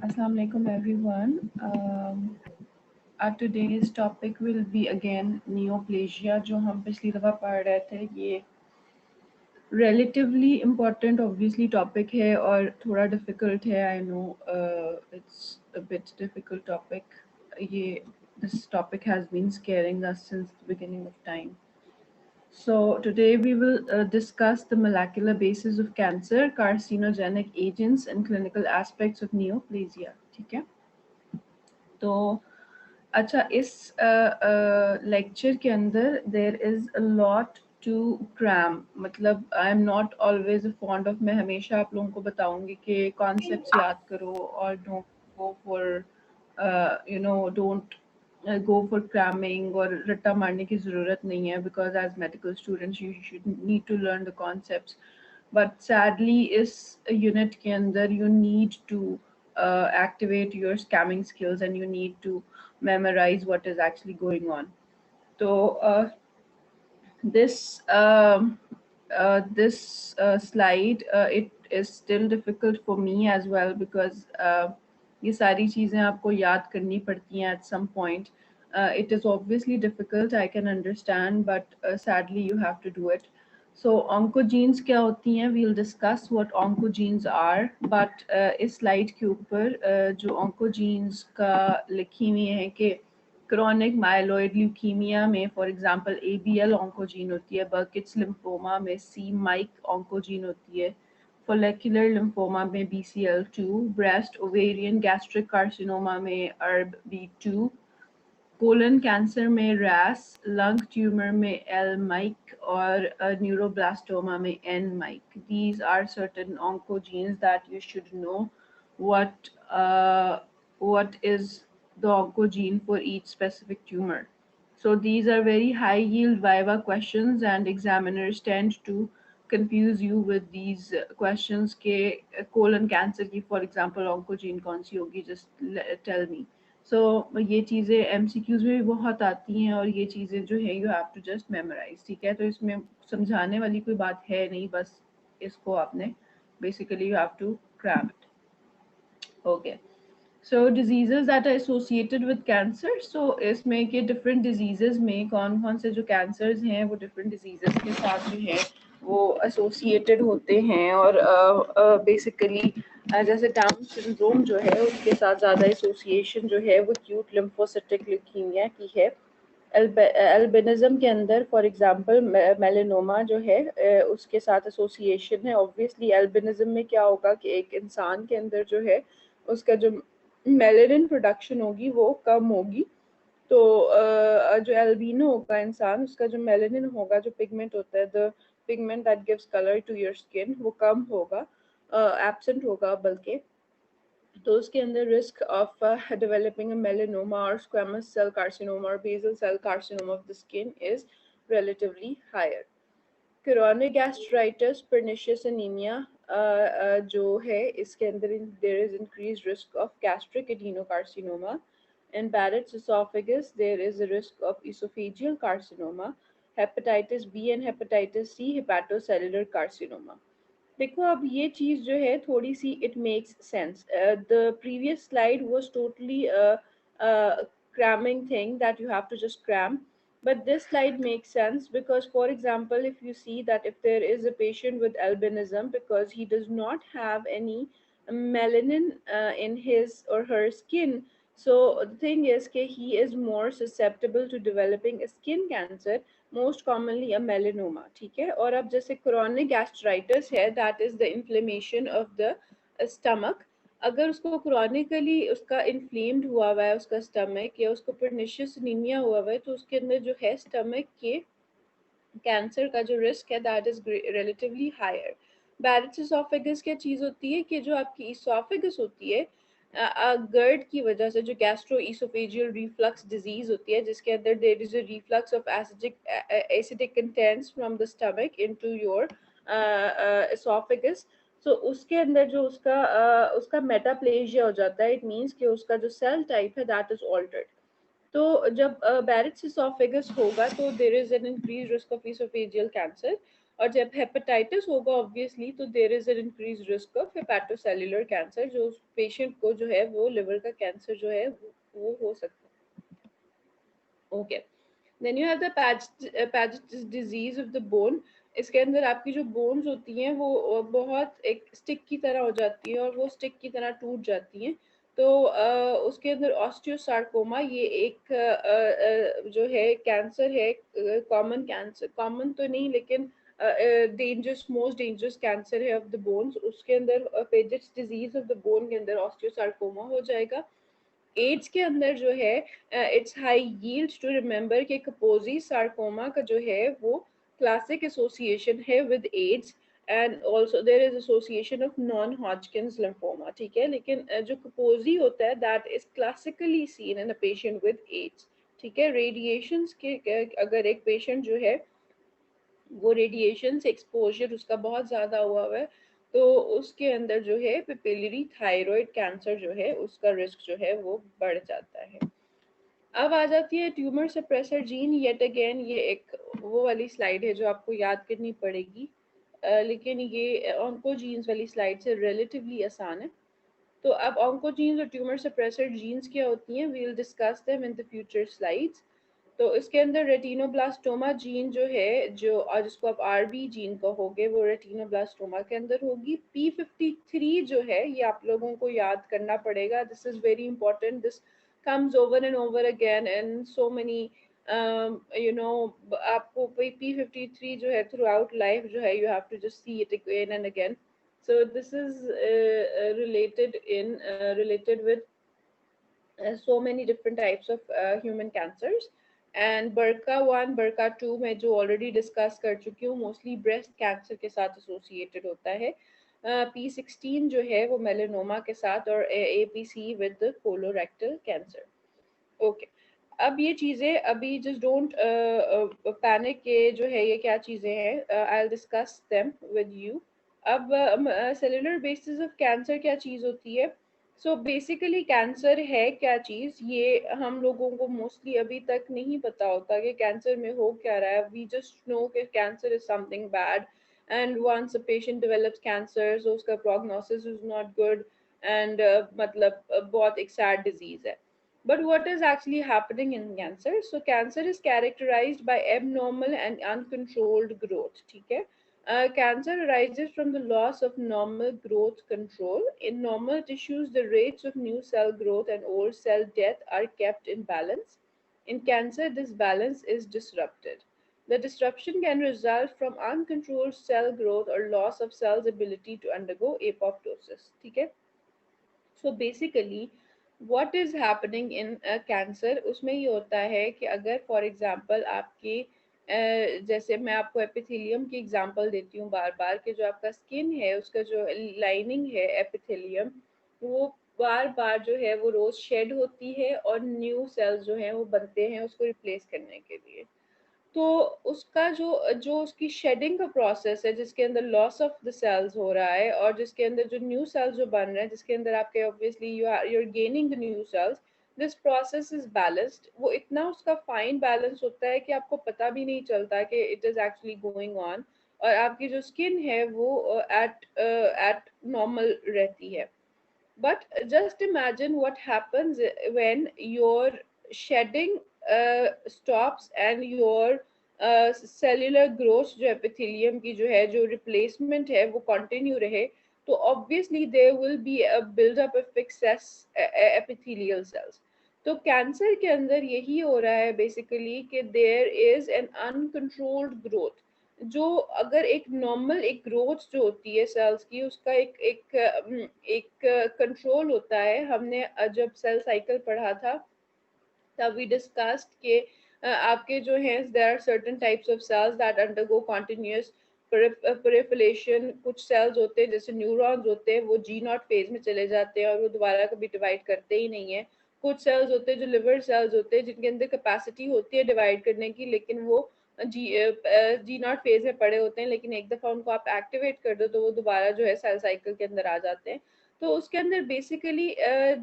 Assalamu alaikum everyone. Our today's topic will be again neoplasia जो हम पिछली दफ़ा पढ़ रहे थे. ये relatively important obviously topic है और थोड़ा difficult है. I know it's a bit difficult topic. ये this topic has been scaring us since the beginning of time. So today we will discuss the molecular basis of cancer, carcinogenic agents, and clinical aspects of neoplasia. ठीक है? तो अच्छा इस lecture के अंदर there is a lot to cram. मतलब I am not always fond of, मैं हमेशा आप लोगों को बताऊंगी कि कॉन्सेप्ट्स याद करो और don't go for don't go for cramming और रट्टा मारने की ज़रूरत नहीं है, because as medical students you should need to learn the concepts. But sadly इस यूनिट के अंदर you need to activate your scamming skills and you need to memorize what is actually going on. So this slide, it is still difficult for me as well because ये सारी चीज़ें आपको याद करनी पड़ती हैं at some point. It is obviously difficult, I can understand, but sadly you have to do it. So oncogenes क्या होती हैं? We'll discuss what oncogenes are, but इस slide के ऊपर जो oncogenes का लिखी हुई है कि क्रॉनिक माइलोइड ल्यूकीमिया में फॉर एग्जांपल ABL ऑन्कोजीन होती है, बर्किट्स लिम्फोमा में C माइक ऑन्कोजीन होती है, follicular lymphoma में BCL2, breast ovarian gastric carcinoma में ERB2, कोलन कैंसर में RAS, लंग ट्यूमर में L माइक और न्यूरोब्लास्टोमा में N myc. These are certain oncogenes that you should know what is the oncogene for each specific tumor. So these are very high yield viva questions and examiners tend to confuse you with these questions के colon cancer की for example oncogene कौन सी होगी, just tell me. So ये चीज़ें MCQs में भी बहुत आती हैं और ये चीज़ें जो है you have to just memorize, ठीक है? तो इसमें समझाने वाली कोई बात है नहीं, बस इसको आपने basically you have to cram it. Okay. So diseases that are associated with cancer. So इसमें के different diseases में कौन कौन से जो cancers हैं वो different diseases के साथ जो है वो associated होते हैं और basically जैसे Down syndrome जो है उसके साथ ज़्यादा association जो है वो acute lymphocytic leukemia की है. एल्बिनिज्म के अंदर फॉर एग्जांपल मेलेनोमा जो है उसके साथ एसोसिएशन है. ऑब्वियसली एल्बिनिज्म में क्या होगा कि एक इंसान के अंदर जो है उसका जो मेलेनिन प्रोडक्शन होगी वो कम होगी. तो जो एल्बिनो होगा इंसान, उसका जो मेलेनिन होगा, जो पिगमेंट होता है, the pigment that gives colour to your skin, वो कम होगा, एब्सेंट होगा बल्कि. तो उसके अंदर रिस्क ऑफ डेवलपिंग मेलेनोमा और स्क्वेमस सेल कार्सिनोमा और basal cell carcinoma of the skin is relatively higher. Chronic gastritis, pernicious anaemia जो है इसके अंदर there is increase risk of gastric adenocarcinoma. In Barrett's esophagus, there is a risk of esophageal carcinoma, hepatitis B and hepatitis C, hepatocellular carcinoma. देखो अब ये चीज़ जो है थोड़ी see it makes sense. The previous slide was totally cramming thing that you have to just cram, but this slide makes sense because for example if you see that if there is a patient with albinism because he does not have any melanin in his or her skin, so the thing is that he is more susceptible to developing a skin cancer, most commonly a melanoma. ठीक है. और अब जैसे chronic gastritis है, that is the inflammation of the stomach. अगर उसको chronically उसका inflamed हुआ हुआ है उसका स्टमक, या उसको पर्निशियस एनीमिया हुआ हुआ है, तो उसके अंदर जो है स्टमक के कैंसर का जो रिस्क है that is relatively higher. Barrett's oesophagus क्या चीज़ होती है कि जो आपकी इसोफेगस होती है गर्ड की वजह से, जो गैस्ट्रो इसोफेजियल रिफ्लक्स डिजीज होती है जिसके अंदर there is a reflux of acidic contents from the stomach into your oesophagus. So उसके अंदर जो उसका मेटाप्लेजिया हो जाता है. इट मीन्स कि उसका जो सेल टाइप है दैट इज ऑल्टर्ड. तो जब बैरेट्स इसोफेगस होगा तो there is an increase risk of oesophageal cancer. और जब हेपेटाइटिस होगा ऑब्वियसली तो there is an increase risk of hepatocellular cancer, जो उस पेशेंट को जो है वो लिवर का कैंसर जो है वो हो सकता है. Okay. Then you have the पैच डिजीज ऑफ द बोन. इसके अंदर आपकी जो बोन्स होती हैं वो बहुत एक स्टिक की तरह हो जाती है और वो स्टिक की तरह टूट जाती हैं. तो उसके अंदर ऑस्टियोसार्कोमा ये एक जो है कैंसर है, कॉमन कैंसर, कॉमन तो नहीं लेकिन डेंजरस, मोस्ट डेंजरस कैंसर है ऑफ द बोन्स. उसके अंदर Piaget's disease of the bone के अंदर ऑस्टियोसार्कोमा हो जाएगा. एड्स के अंदर जो है it's high yield to remember कि कपोजी सार्कोमा का जो है वो क्लासिक एसोसिएशन है with AIDS and also there is association of non Hodgkin's lymphoma. ठीक है. लेकिन जो कपोजी होता है that is classically seen in a patient with AIDS. ठीक है. रेडिएशंस के अगर एक पेशेंट जो है वो रेडिएशन से एक्सपोजर उसका बहुत ज़्यादा हुआ है तो उसके अंदर जो है पिपिलरी थायराइड कैंसर जो है उसका रिस्क जो है वो बढ़ जाता है. अब आ जाती है tumour suppressor gene. Yet again ये एक वो वाली स्लाइड है जो आपको याद करनी पड़ेगी, लेकिन ये ऑन्कोजीन्स वाली स्लाइड से रिलेटिवली आसान है. तो अब ऑन्कोजीन्स और ट्यूमर सप्रेसर जीन्स क्या होती हैं, we will discuss them in the future slides. तो इसके अंदर रेटिनोब्लास्टोमा जीन जो है, जो और जिसको आप आरबी जीन कहोगे, वो रेटिनोब्लास्टोमा के अंदर होगी। P53 जो है ये आप लोगों को याद करना पड़ेगा, this is very important, this comes over and over again and so many you know, आपको P53 जो है थ्रू आउट लाइफ जो है, you have to just see it again and again. So this is related with so many different types of human cancers. And BRCA1 BRCA2 में जो already discuss कर चुकी हूँ, मोस्टली ब्रेस्ट कैंसर के साथ associated होता है। P16 जो है वो मेलेनोमा के साथ, और APC with colorectal cancer. Okay, अब ये चीज़ें अभी जस्ट डोंट पैनिक के जो है ये क्या चीज़ें हैं, I will discuss them with you. अब सेलुलर बेसिस ऑफ कैंसर क्या चीज़ होती है? सो बेसिकली कैंसर है क्या चीज़, ये हम लोगों को मोस्टली अभी तक नहीं पता होता कि कैंसर में हो क्या रहा है। वी जस्ट नो कि cancer is something bad, and once a patient develops cancer so उसका prognosis is not good, and मतलब बहुत एक सैड डिजीज़ है। But what is actually happening in cancer? So cancer is characterized by abnormal and uncontrolled growth. ठीक है? Cancer arises from the loss of normal growth control. In normal tissues, the rates of new cell growth and old cell death are kept in balance. In cancer, this balance is disrupted. The disruption can result from uncontrolled cell growth or loss of cells' ability to undergo apoptosis. ठीक है? So basically what is happening in cancer, उसमें ये होता है कि अगर for example आपके जैसे मैं आपको एपिथेलियम की एग्जांपल देती हूँ बार बार, कि जो आपका स्किन है उसका जो लाइनिंग है एपिथेलियम, वो बार बार जो है वो रोज शेड होती है और न्यू सेल्स जो हैं वो बनते हैं उसको रिप्लेस करने के लिए। तो उसका जो जो उसकी शेडिंग का प्रोसेस है, जिसके अंदर लॉस ऑफ द सेल्स हो रहा है और जिसके अंदर जो न्यू सेल्स जो बन रहे हैं, जिसके अंदर आपके obviously you are gaining the new cells, this process is balanced. वो इतना उसका फाइन बैलेंस होता है कि आपको पता भी नहीं चलता कि it is actually going on, और आपकी जो स्किन है वो एट नॉर्मल रहती है। But just imagine what happens when your shedding stops and your cellular growth जो epithelium की जो है, जो replacement है वो continue रहे, तो obviously there will be a build up of excess epithelial cells. तो कैंसर के अंदर यही हो रहा है बेसिकली कि there is an uncontrolled growth. जो अगर एक नॉर्मल एक ग्रोथ जो होती है सेल्स की, उसका एक कंट्रोल होता है। हमने जब सेल साइकिल पढ़ा था तब वी डिस्कस्ड के आपके जो हैं there are certain types of cells that undergo continuous proliferation. कुछ सेल्स होते हैं जैसे न्यूरॉन्स होते हैं, वो जी नॉट फेज में चले जाते हैं और वो दोबारा कभी डिवाइड करते ही नहीं है। कुछ सेल्स होते हैं जो लिवर सेल्स होते हैं, जिनके अंदर कैपेसिटी होती है डिवाइड करने की, लेकिन वो जी जी नॉट फेज में पड़े होते हैं, लेकिन एक दफ़ा उनको आप एक्टिवेट कर दो तो वो दोबारा जो है सेल साइकिल के अंदर आ जाते हैं। तो उसके अंदर बेसिकली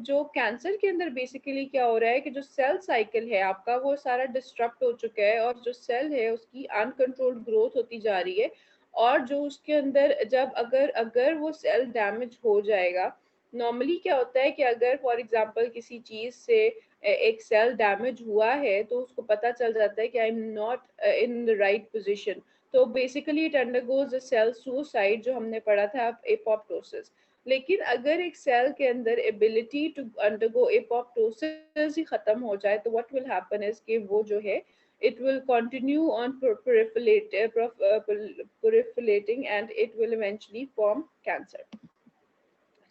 जो कैंसर के अंदर बेसिकली क्या हो रहा है कि जो सेल साइकिल है आपका वो सारा डिस्टर्ब हो चुका है, और जो सेल है उसकी अनकंट्रोल्ड ग्रोथ होती जा रही है। और जो उसके अंदर जब अगर अगर वो सेल डैमेज हो जाएगा, नॉर्मली क्या होता है कि अगर फॉर एग्जांपल किसी चीज़ से एक सेल डैमेज हुआ है तो उसको पता चल जाता है कि I am not in the right position. तो basically it undergoes the cell suicide, जो हमने पढ़ा था एपोप्टोसिस। लेकिन अगर एक सेल के अंदर एबिलिटी टू अंडरगो एपोप्टोसिस ही खत्म हो जाए तो व्हाट विल हैपन इज कि वो जो है it will continue on proliferating and it will eventually form cancer.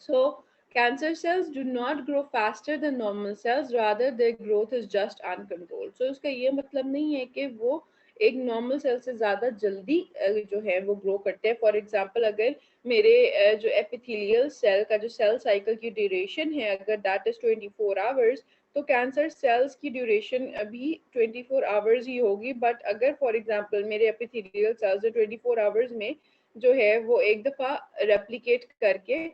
So cancer cells do not grow faster than normal cells, rather their growth is just uncontrolled. So उसका ये मतलब नहीं है कि वो एक नॉर्मल सेल से ज़्यादा जल्दी जो है वो ग्रो करते हैं। फॉर एग्जांपल अगर मेरे जो एपिथेलियल सेल का जो सेल साइकिल की ड्यूरेशन है अगर दैट इज 24 आवर्स, तो कैंसर सेल्स की ड्यूरेशन अभी 24 आवर्स ही होगी। बट अगर फॉर एग्जांपल मेरे एपिथेलियल सेल्स 24 आवर्स में जो है वो एक दफ़ा रेप्लिकेट करके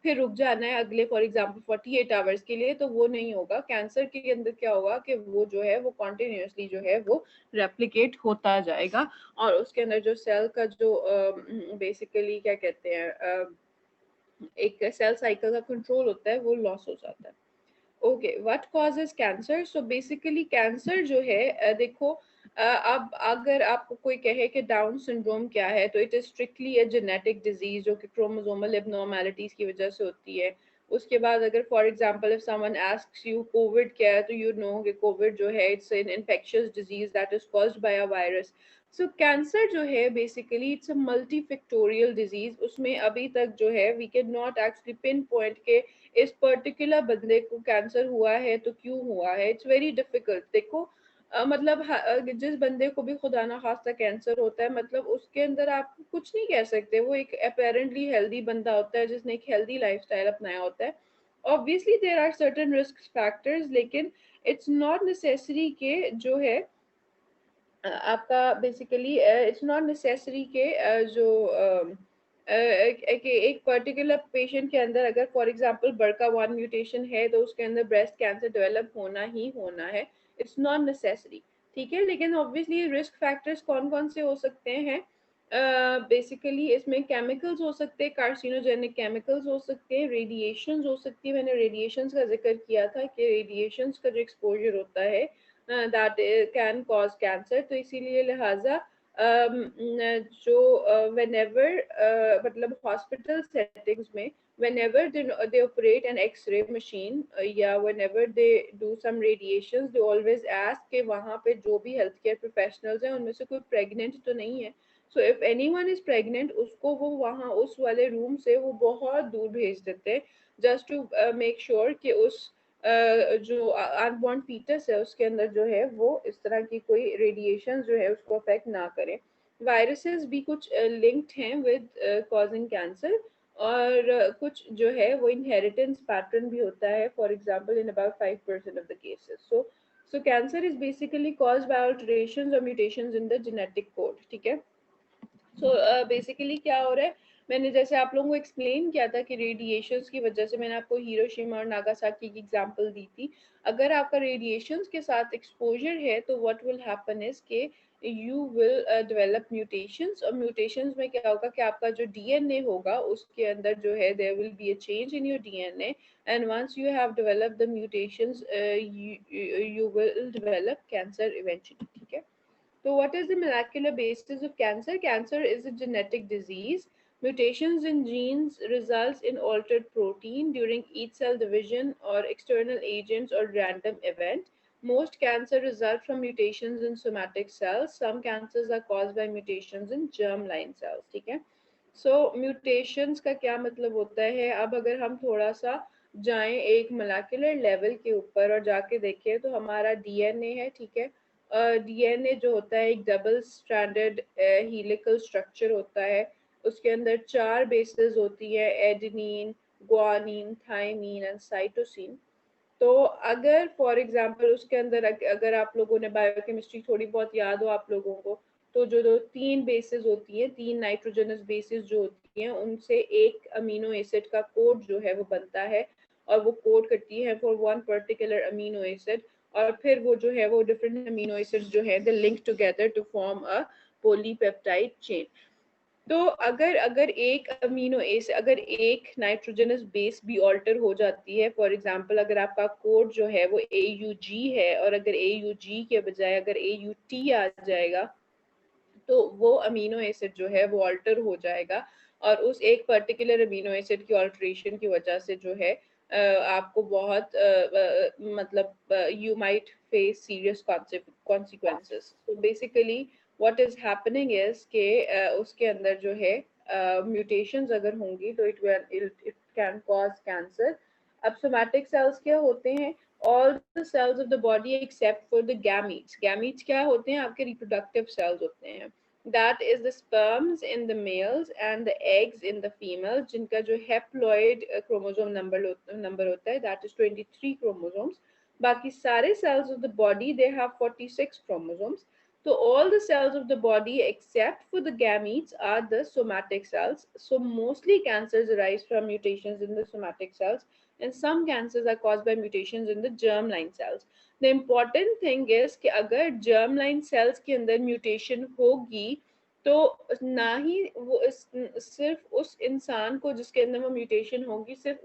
फिर रुक जाना है अगले फॉर एग्जांपल 48 आवर्स के लिए, तो वो नहीं होगा। कैंसर के अंदर क्या होगा कि वो जो है वो कॉन्टिन्यूसली जो है वो रेप्लिकेट होता जाएगा, और उसके अंदर जो सेल का जो बेसिकली क्या कहते हैं एक सेल साइकिल का कंट्रोल होता है वो लॉस हो जाता है। Okay, what causes cancer? So basically cancer जो है देखो, अब अगर आपको कोई कहे कि डाउन सिंड्रोम क्या है, तो it is strictly a genetic disease जो कि क्रोमोसोमल एबनॉर्मेलिटीज की वजह से होती है। उसके बाद अगर for example if someone asks you Covid क्या है, तो यू नो कि कोविड जो है it's an infectious disease that is caused by a virus. So cancer जो है basically it's a multifactorial disease. उसमें अभी तक जो है we can not actually pinpoint के इस पर्टिकुलर बंदे को कैंसर हुआ है तो क्यों हुआ है। It's very difficult. देखो मतलब जिस बंदे को भी खुदा ना खास्ता कैंसर होता है, मतलब उसके अंदर आप कुछ नहीं कह सकते, वो एक अपेरेंटली हेल्दी बंदा होता है जिसने एक हेल्दी लाइफस्टाइल अपनाया होता है। Obviously there are certain risk factors, लेकिन इट्स नॉट नेसेसरी के जो है आपका बेसिकली इट्स नॉट नेसेसरी के जो एक पर्टिकुलर पेशेंट के अंदर अगर फॉर एग्जांपल बरका वन म्यूटेशन है तो उसके अंदर ब्रेस्ट कैंसर डेवलप होना ही होना है। It's not necessary. ठीक है, लेकिन ऑब्वियसली रिस्क फैक्टर्स कौन कौन से हो सकते हैं? बेसिकली इसमें केमिकल्स हो सकते हैं, कार्सिनोजेनिक केमिकल्स हो सकते हैं, रेडिएशंस हो सकती है। मैंने रेडिएशंस का जिक्र किया था कि रेडिएशंस का जो एक्सपोजर होता है दैट कैन कॉज कैंसर। तो इसीलिए लिहाजा जो whenever मतलब हॉस्पिटल सेटिंग्स में whenever they operate an x-ray machine या whenever they do some radiations, they always ask कि वहाँ पे जो भी हेल्थ केयर प्रोफेशनल्स हैं उनमें से कोई प्रेग्नेंट तो नहीं है। So if anyone is pregnant उसको वो वहाँ उस वाले रूम से वो बहुत दूर भेज देते हैं जस्ट टू मेक श्योर कि उस जो अनबॉर्न फीटस है उसके अंदर जो है वो इस तरह की कोई रेडिएशन जो है उसको अफेक्ट ना करे। वायरसेस भी कुछ लिंक्ड हैं विद कॉजिंग कैंसर, और कुछ जो है वो इनहेरिटेंस पैटर्न भी होता है, for example in about 5% of the cases. So cancer is basically caused by alterations और mutations in the genetic code. ठीक है, सो बेसिकली क्या हो रहा है, मैंने जैसे आप लोगों को एक्सप्लेन किया था कि रेडिएशंस की वजह से, मैंने आपको हिरोशिमा और नागासाकी की एग्जांपल दी थी। अगर आपका रेडिएशंस के साथ एक्सपोजर है तो व्हाट विल हैपन इज के यू विल डेवलप म्यूटेशंस, और म्यूटेशंस में क्या होगा कि आपका जो डीएनए होगा उसके अंदर जो है there will be a change in your DNA, and once you have developed the mutations you will develop cancer eventually. ठीक है, so, what is the molecular basis of cancer? Cancer is a genetic disease. Mutations in genes results in altered protein during each cell division or external agents or random event. Most cancer result from mutations in somatic cells. Some cancers are caused by mutations in germline cells. ठीक है? So mutations का क्या मतलब होता है? अब अगर हम थोड़ा सा जाएं एक मोलेकुलर लेवल के ऊपर और जाके देखें तो हमारा डीएनए है, ठीक है। डीएनए जो होता है एक डबल स्ट्रैंडेड हीलिकल स्ट्रक्चर होता है। उसके अंदर 4 बेसेस होती है, adenine, guanine, thymine and cytosine. तो अगर फॉर एग्जांपल उसके अंदर अगर आप लोगों ने बायोकेमिस्ट्री थोड़ी बहुत याद हो आप लोगों को, तो जो दो 3 बेसेस होती है, 3 नाइट्रोजनस बेसेस जो होती हैं, उनसे एक अमीनो एसिड का कोड जो है वो बनता है, और वो कोड करती है for one particular amino acid, और फिर वो जो है वो डिफरेंट अमीनो एसिड्स जो है they link together to form a polypeptide chain. तो अगर अगर एक अमीनो एसिड, अगर एक नाइट्रोजनस बेस भी ऑल्टर हो जाती है, फॉर एग्जांपल अगर आपका कोड जो है वो AUG है, और अगर AUG के बजाय अगर AUT आ जाएगा, तो वो अमीनो एसिड जो है वो ऑल्टर हो जाएगा, और उस एक पर्टिकुलर अमीनो एसिड की ऑल्ट्रेशन की वजह से जो है आपको बहुत मतलब you might face serious consequences. तो basically what is happening is के उसके अंदर जो है म्यूटेशंस अगर होंगी तो इट कैन कॉज कैंसर। अब सोमैटिक सेल्स क्या होते हैं? All the cells of the body except for the gametes. Gametes क्या होते हैं? आपके रिप्रोडक्टिव सेल्स होते हैं। That is the sperms in the mails and the eggs in the females, जिनका जो हेप्लॉइड क्रोमोसोम नंबर होता है दैट इज 23 क्रोमोसोम्स। बाकी सारे cells of the body they have 46 chromosomes. So all the cells of the body except for the gametes are the somatic cells. So mostly cancers arise from mutations in the somatic cells, and some cancers are caused by mutations in the germline cells. The important thing is कि अगर germline cells के अंदर mutation होगी तो ना ही वो सिर्फ उस इंसान को जिसके अंदर वो म्यूटेशन होगी, सिर्फ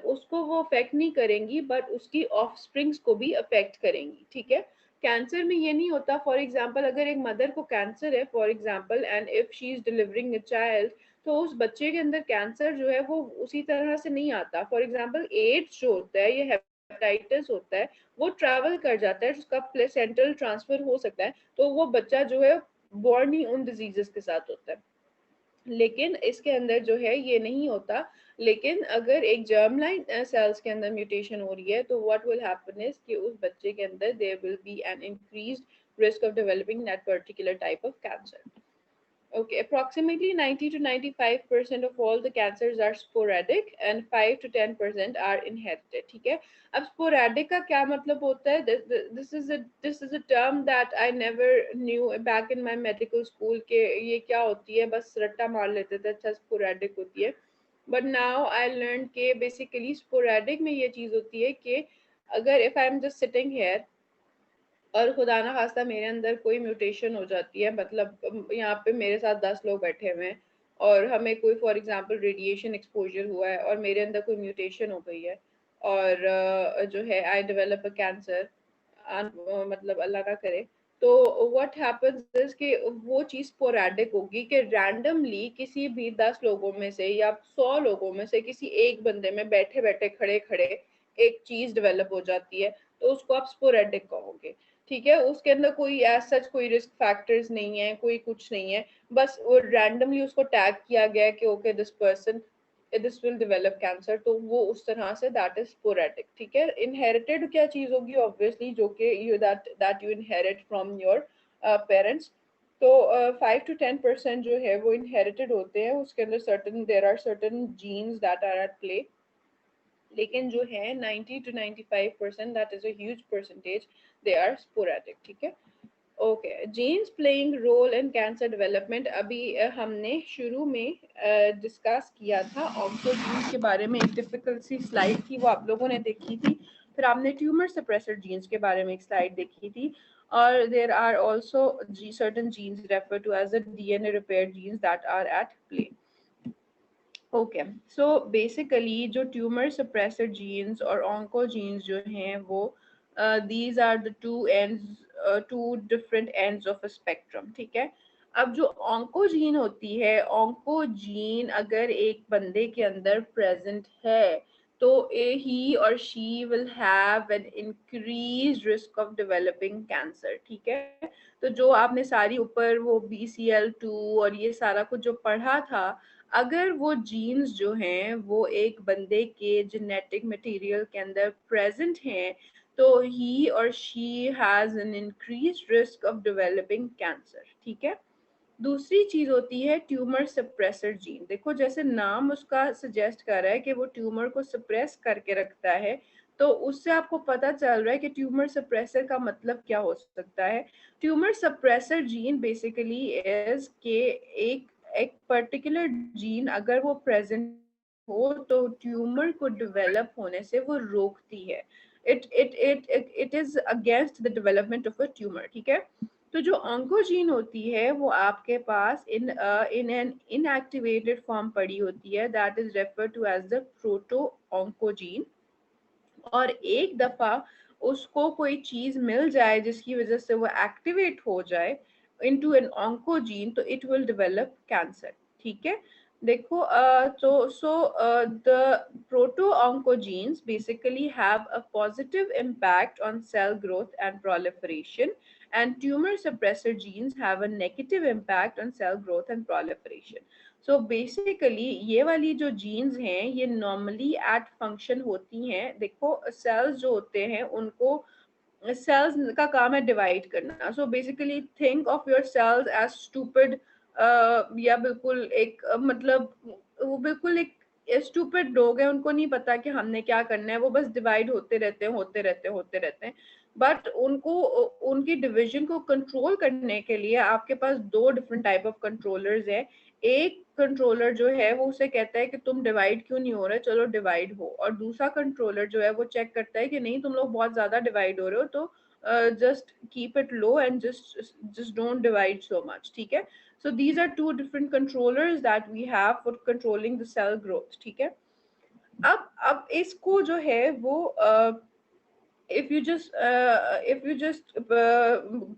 उसको वो अफेक्ट नहीं करेंगी, बट उसकी ऑफस्प्रिंग्स को भी अफेक्ट करेंगी, ठीक है। कैंसर में ये नहीं होता, फॉर एग्जाम्पल अगर एक मदर को कैंसर है for example, and if she is delivering a child, तो उस बच्चे के अंदर कैंसर जो है वो उसी तरह से नहीं आता। फॉर एग्जाम्पल एड्स जो होता है, ये हेपेटाइटिस होता है, वो ट्रैवल कर जाता है, उसका प्लेसेंटल ट्रांसफर हो सकता है, तो वो बच्चा जो है बॉर्न ही उन डिजीजेस के साथ होता है। लेकिन इसके अंदर जो है ये नहीं होता। लेकिन अगर एक जर्म लाइन सेल्स के अंदर म्यूटेशन हो रही है, तो व्हाट विल हैपन इज कि उस बच्चे के अंदर there will be an increased risk of developing that particular type of cancer. Okay, approximately 90 to 95% of all the cancers are sporadic and 5 to 10% are inherited. ठीक है। अब sporadic का क्या मतलब होता है? This is a term that I never knew back in my medical school के ये क्या होती है, बस रट्टा मार लेते थे, अच्छा sporadic होती है। But now I learned कि basically sporadic में ये चीज़ होती है कि अगर if I'm just sitting here और खुदा ना खास्ता मेरे अंदर कोई म्यूटेशन हो जाती है, मतलब यहाँ पे मेरे साथ 10 लोग बैठे हुए हैं और हमें कोई फॉर एग्जांपल रेडिएशन एक्सपोजर हुआ है और मेरे अंदर कोई म्यूटेशन हो गई है, और जो है आई डेवलप अ कैंसर, मतलब अल्लाह ना करे, तो व्हाट हैपेंस इज कि वो चीज़ स्पोरेडिक होगी कि रैंडमली किसी भी 10 लोगों में से या 100 लोगों में से किसी एक बंदे में बैठे बैठे खड़े खड़े एक चीज़ डेवलप हो जाती है, तो उसको आप स्पोरेडिक कहोगे। ठीक है, उसके अंदर कोई एज सच कोई रिस्क फैक्टर्स नहीं है, कोई कुछ नहीं है, बस वो रैंडमली उसको टैग किया गया है कि okay this person this will develop cancer, तो वो उस तरह से दैट इज स्पोरेडिक। ठीक है, इनहेरिटेड क्या चीज होगी? ऑब्वियसली जो कि you that you inherit from your parents. तो 5 to 10% जो है वो इनहेरिटेड होते हैं, उसके अंदर certain there are certain genes that are at play. लेकिन जो है 90 to 95% that is a huge percentage, they are sporadic. ठीक है। Okay, genes playing role in cancer development, अभी हमने शुरू में डिस्कस किया था ऑन्कोजीन्स के बारे में, एक डिफिकल्ट सी स्लाइड थी वो आप लोगों ने देखी थी। फिर आपने ट्यूमर सप्रेसर जीन्स के बारे में एक स्लाइड देखी थी, और there are also certain genes refer to as the DNA repair genes that are at play. Okay, so basically जो ट्यूमर सप्रेसर जीन्स और ऑन्कोजीन्स जो हैं वो these are the two different ends of a spectrum। ठीक है। अब जो oncogene होती है, ऑन्कोजीन अगर एक बंदे के अंदर प्रेजेंट है, तो ही और she will have an increase risk of developing cancer. ठीक है। तो जो आपने सारी ऊपर वो BCL2 और ये सारा कुछ जो पढ़ा था, अगर वो जीन्स जो हैं वो एक बंदे के जेनेटिक मटेरियल के अंदर प्रेजेंट हैं, तो ही और she has an increase risk of developing cancer. ठीक है। दूसरी चीज होती है ट्यूमर सप्रेसर जीन। देखो जैसे नाम उसका सजेस्ट कर रहा है कि वो ट्यूमर को सप्रेस करके रखता है, तो उससे आपको पता चल रहा है कि ट्यूमर सप्रेसर का मतलब क्या हो सकता है। Tumour suppressor gene basically is के एक एक पर्टिकुलर जीन अगर वो प्रेजेंट हो, तो ट्यूमर को डेवलप होने से वो रोकती है। It is against the development of a tumor. ठीक है। तो जो ऑन्कोजीन होती है वो आपके पास इन एन इनएक्टिवेटेड फॉर्म पड़ी होती है, that is refer to as the proto oncogene. और एक दफा उसको कोई चीज मिल जाए जिसकी वजह से वो एक्टिवेट हो जाए इनटू एन ऑन्कोजीन, तो इट विल डेवलप कैंसर। ठीक है। देखो the proto oncogenes basically have a positive impact on cell growth and proliferation, and tumor suppressor genes have a negative impact on cell growth and proliferation. So basically ये वाली जो jeans हैं ये normally eight function होती हैं। देखो sales जो होते हैं उनको, सेल्स का काम है डिवाइड करना। So basically think of your cells as stupid, या बिल्कुल एक मतलब वो बिल्कुल एक स्टूपिड लोग हैं, उनको नहीं पता कि हमने क्या करना है, वो बस डिवाइड होते रहते हैं होते रहते हैं होते रहते हैं। बट उनको उनकी डिवीजन को कंट्रोल करने के लिए आपके पास दो डिफरेंट टाइप ऑफ कंट्रोलर्स हैं। एक कंट्रोलर जो है वो उसे कहता है कि तुम डिवाइड क्यों नहीं हो रहे, चलो डिवाइड हो, और दूसरा कंट्रोलर जो है वो चेक करता है कि नहीं तुम लोग बहुत ज्यादा डिवाइड हो रहे हो, तो just keep it low and just don't divide so much, ठीक है. So these are two different controllers that we have for controlling the cell growth, ठीक है. अब इसको जो है वो if you just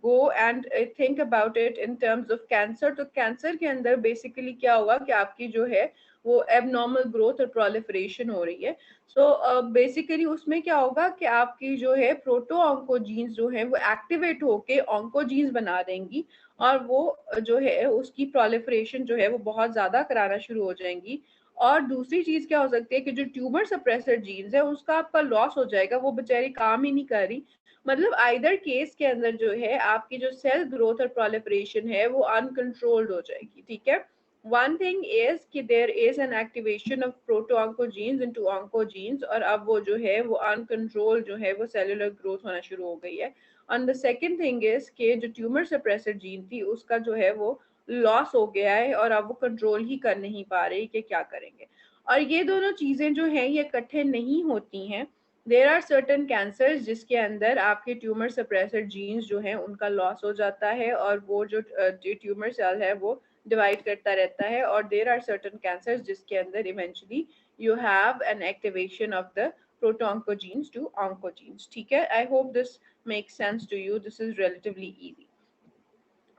go and think about it in terms of cancer, तो कैंसर के अंदर बेसिकली क्या होगा कि आपकी जो है वो एबनॉर्मल ग्रोथ और प्रोलिफरेशन हो रही है. सो बेसिकली उसमें क्या होगा कि आपकी जो है प्रोटो ऑन्कोजीन्स जो है वो एक्टिवेट होके ऑन्कोजीन्स बना देंगी, और वो जो है उसकी प्रोलिफरेशन जो है वो बहुत ज्यादा कराना शुरू हो जाएंगी. और दूसरी चीज क्या हो सकती है कि जो ट्यूमर सप्रेसर जीन्स है उसका आपका लॉस हो जाएगा, वो बेचारी काम ही नहीं कर रही. मतलब आइदर केस के अंदर जो है आपकी जो सेल ग्रोथ और प्रोलिफरेशन है वो अनकंट्रोल्ड हो जाएगी, ठीक है. वन थिंग इज कि there is an activation of proto oncogenes into oncogenes, और अब वो जो है वो अनकंट्रोल्ड जो है वो सेलुलर ग्रोथ होना शुरू हो गई है. And the second thing is कि जो ट्यूमर सप्रेसर जीन थी उसका जो है वो लॉस हो गया है, और अब वो कंट्रोल ही कर नहीं पा रही कि क्या करेंगे. और ये दोनों चीजें जो हैं ये इकट्ठे नहीं होती हैं. देर आर सर्टन कैंसर्स जिसके अंदर आपके ट्यूमर सप्रेसर जीन्स जो हैं उनका लॉस हो जाता है, और वो जो ट्यूमर सेल है वो डिवाइड करता रहता है. और देर आर सर्टन कैंसर्स जिसके अंदर eventually you have an activation of the proto-oncogenes to oncogenes. ठीक है, I hope this makes sense to you. This is relatively easy.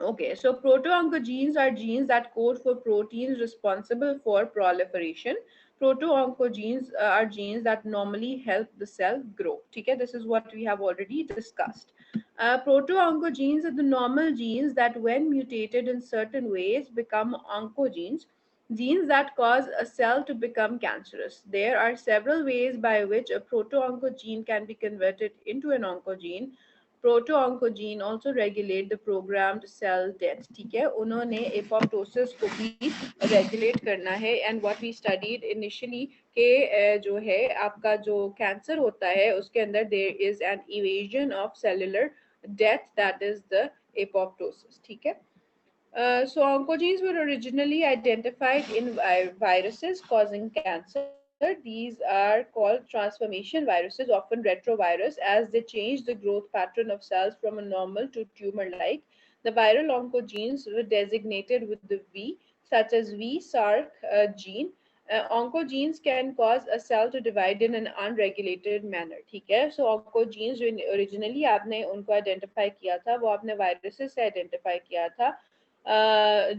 Okay, so proto-oncogenes are genes that code for proteins responsible for proliferation. Proto-oncogenes are genes that normally help the cell grow. Okay, this is what we have already discussed. Proto-oncogenes are the normal genes that, when mutated in certain ways, become oncogenes, genes that cause a cell to become cancerous. There are several ways by which a proto-oncogene can be converted into an oncogene. Proto-oncogene also regulate the programmed cell death. ठीक है, उन्होंने apoptosis को भी regulate करना है. And what we studied initially के जो है आपका जो कैंसर होता है उसके अंदर there is an evasion of cellular death, that is the apoptosis. ठीक है. So oncogenes were originally identified in viruses causing cancer. These are called transformation viruses, often retrovirus, as they change the growth pattern of cells from a normal to tumor-like. The viral oncogenes were designated with the V, such as V-Sark gene. Oncogenes can cause a cell to divide in an unregulated manner. ठीक है, so oncogenes जो originally आपने उनको identify किया था वो आपने viruses से identify किया था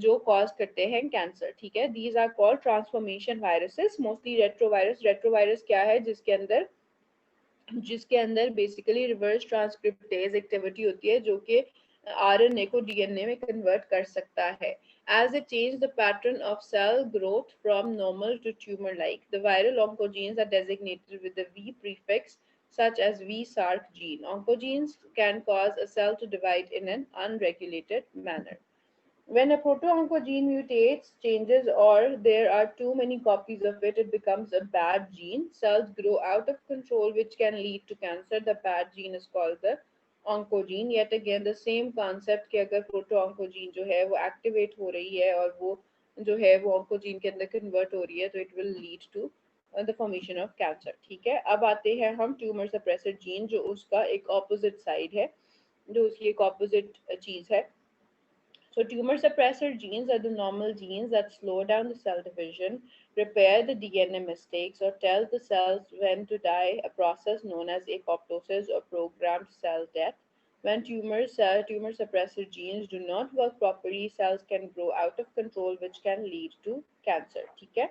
जो कॉज करते हैं कैंसर. ठीक है, these are called transformation viruses, mostly retrovirus. Retrovirus क्या है, जिसके अंदर बेसिकली रिवर्स ट्रांसक्रिप्टेज एक्टिविटी होती है जो कि आरएनए को डीएनए में कन्वर्ट कर सकता है. As it changes the pattern of cell growth from normal to tumor-like, the viral oncogenes are designated with the V prefix, such as V-Sark gene. Oncogenes can cause a cell to divide in an unregulated manner. When a proto-oncogene mutates, changes, or there are too many copies of it, it becomes a bad gene. Cells grow out of control, which can lead to cancer. The bad gene is called the oncogene. Yet again, the same concept कि अगर proto-oncogene जो है वो activate हो रही है और वो जो है वो oncogene के अंदर convert हो रही है, तो it will lead to the formation of cancer. ठीक है, अब आते हैं हम tumor suppressor gene जो उसका एक opposite side है, जो उसकी एक opposite चीज है. So tumor suppressor genes are the normal genes that slow down the cell division, repair the DNA mistakes, or tell the cells when to die, a process known as apoptosis or programmed cell death. When tumor suppressor genes do not work properly, cells can grow out of control, which can lead to cancer. ठीक है,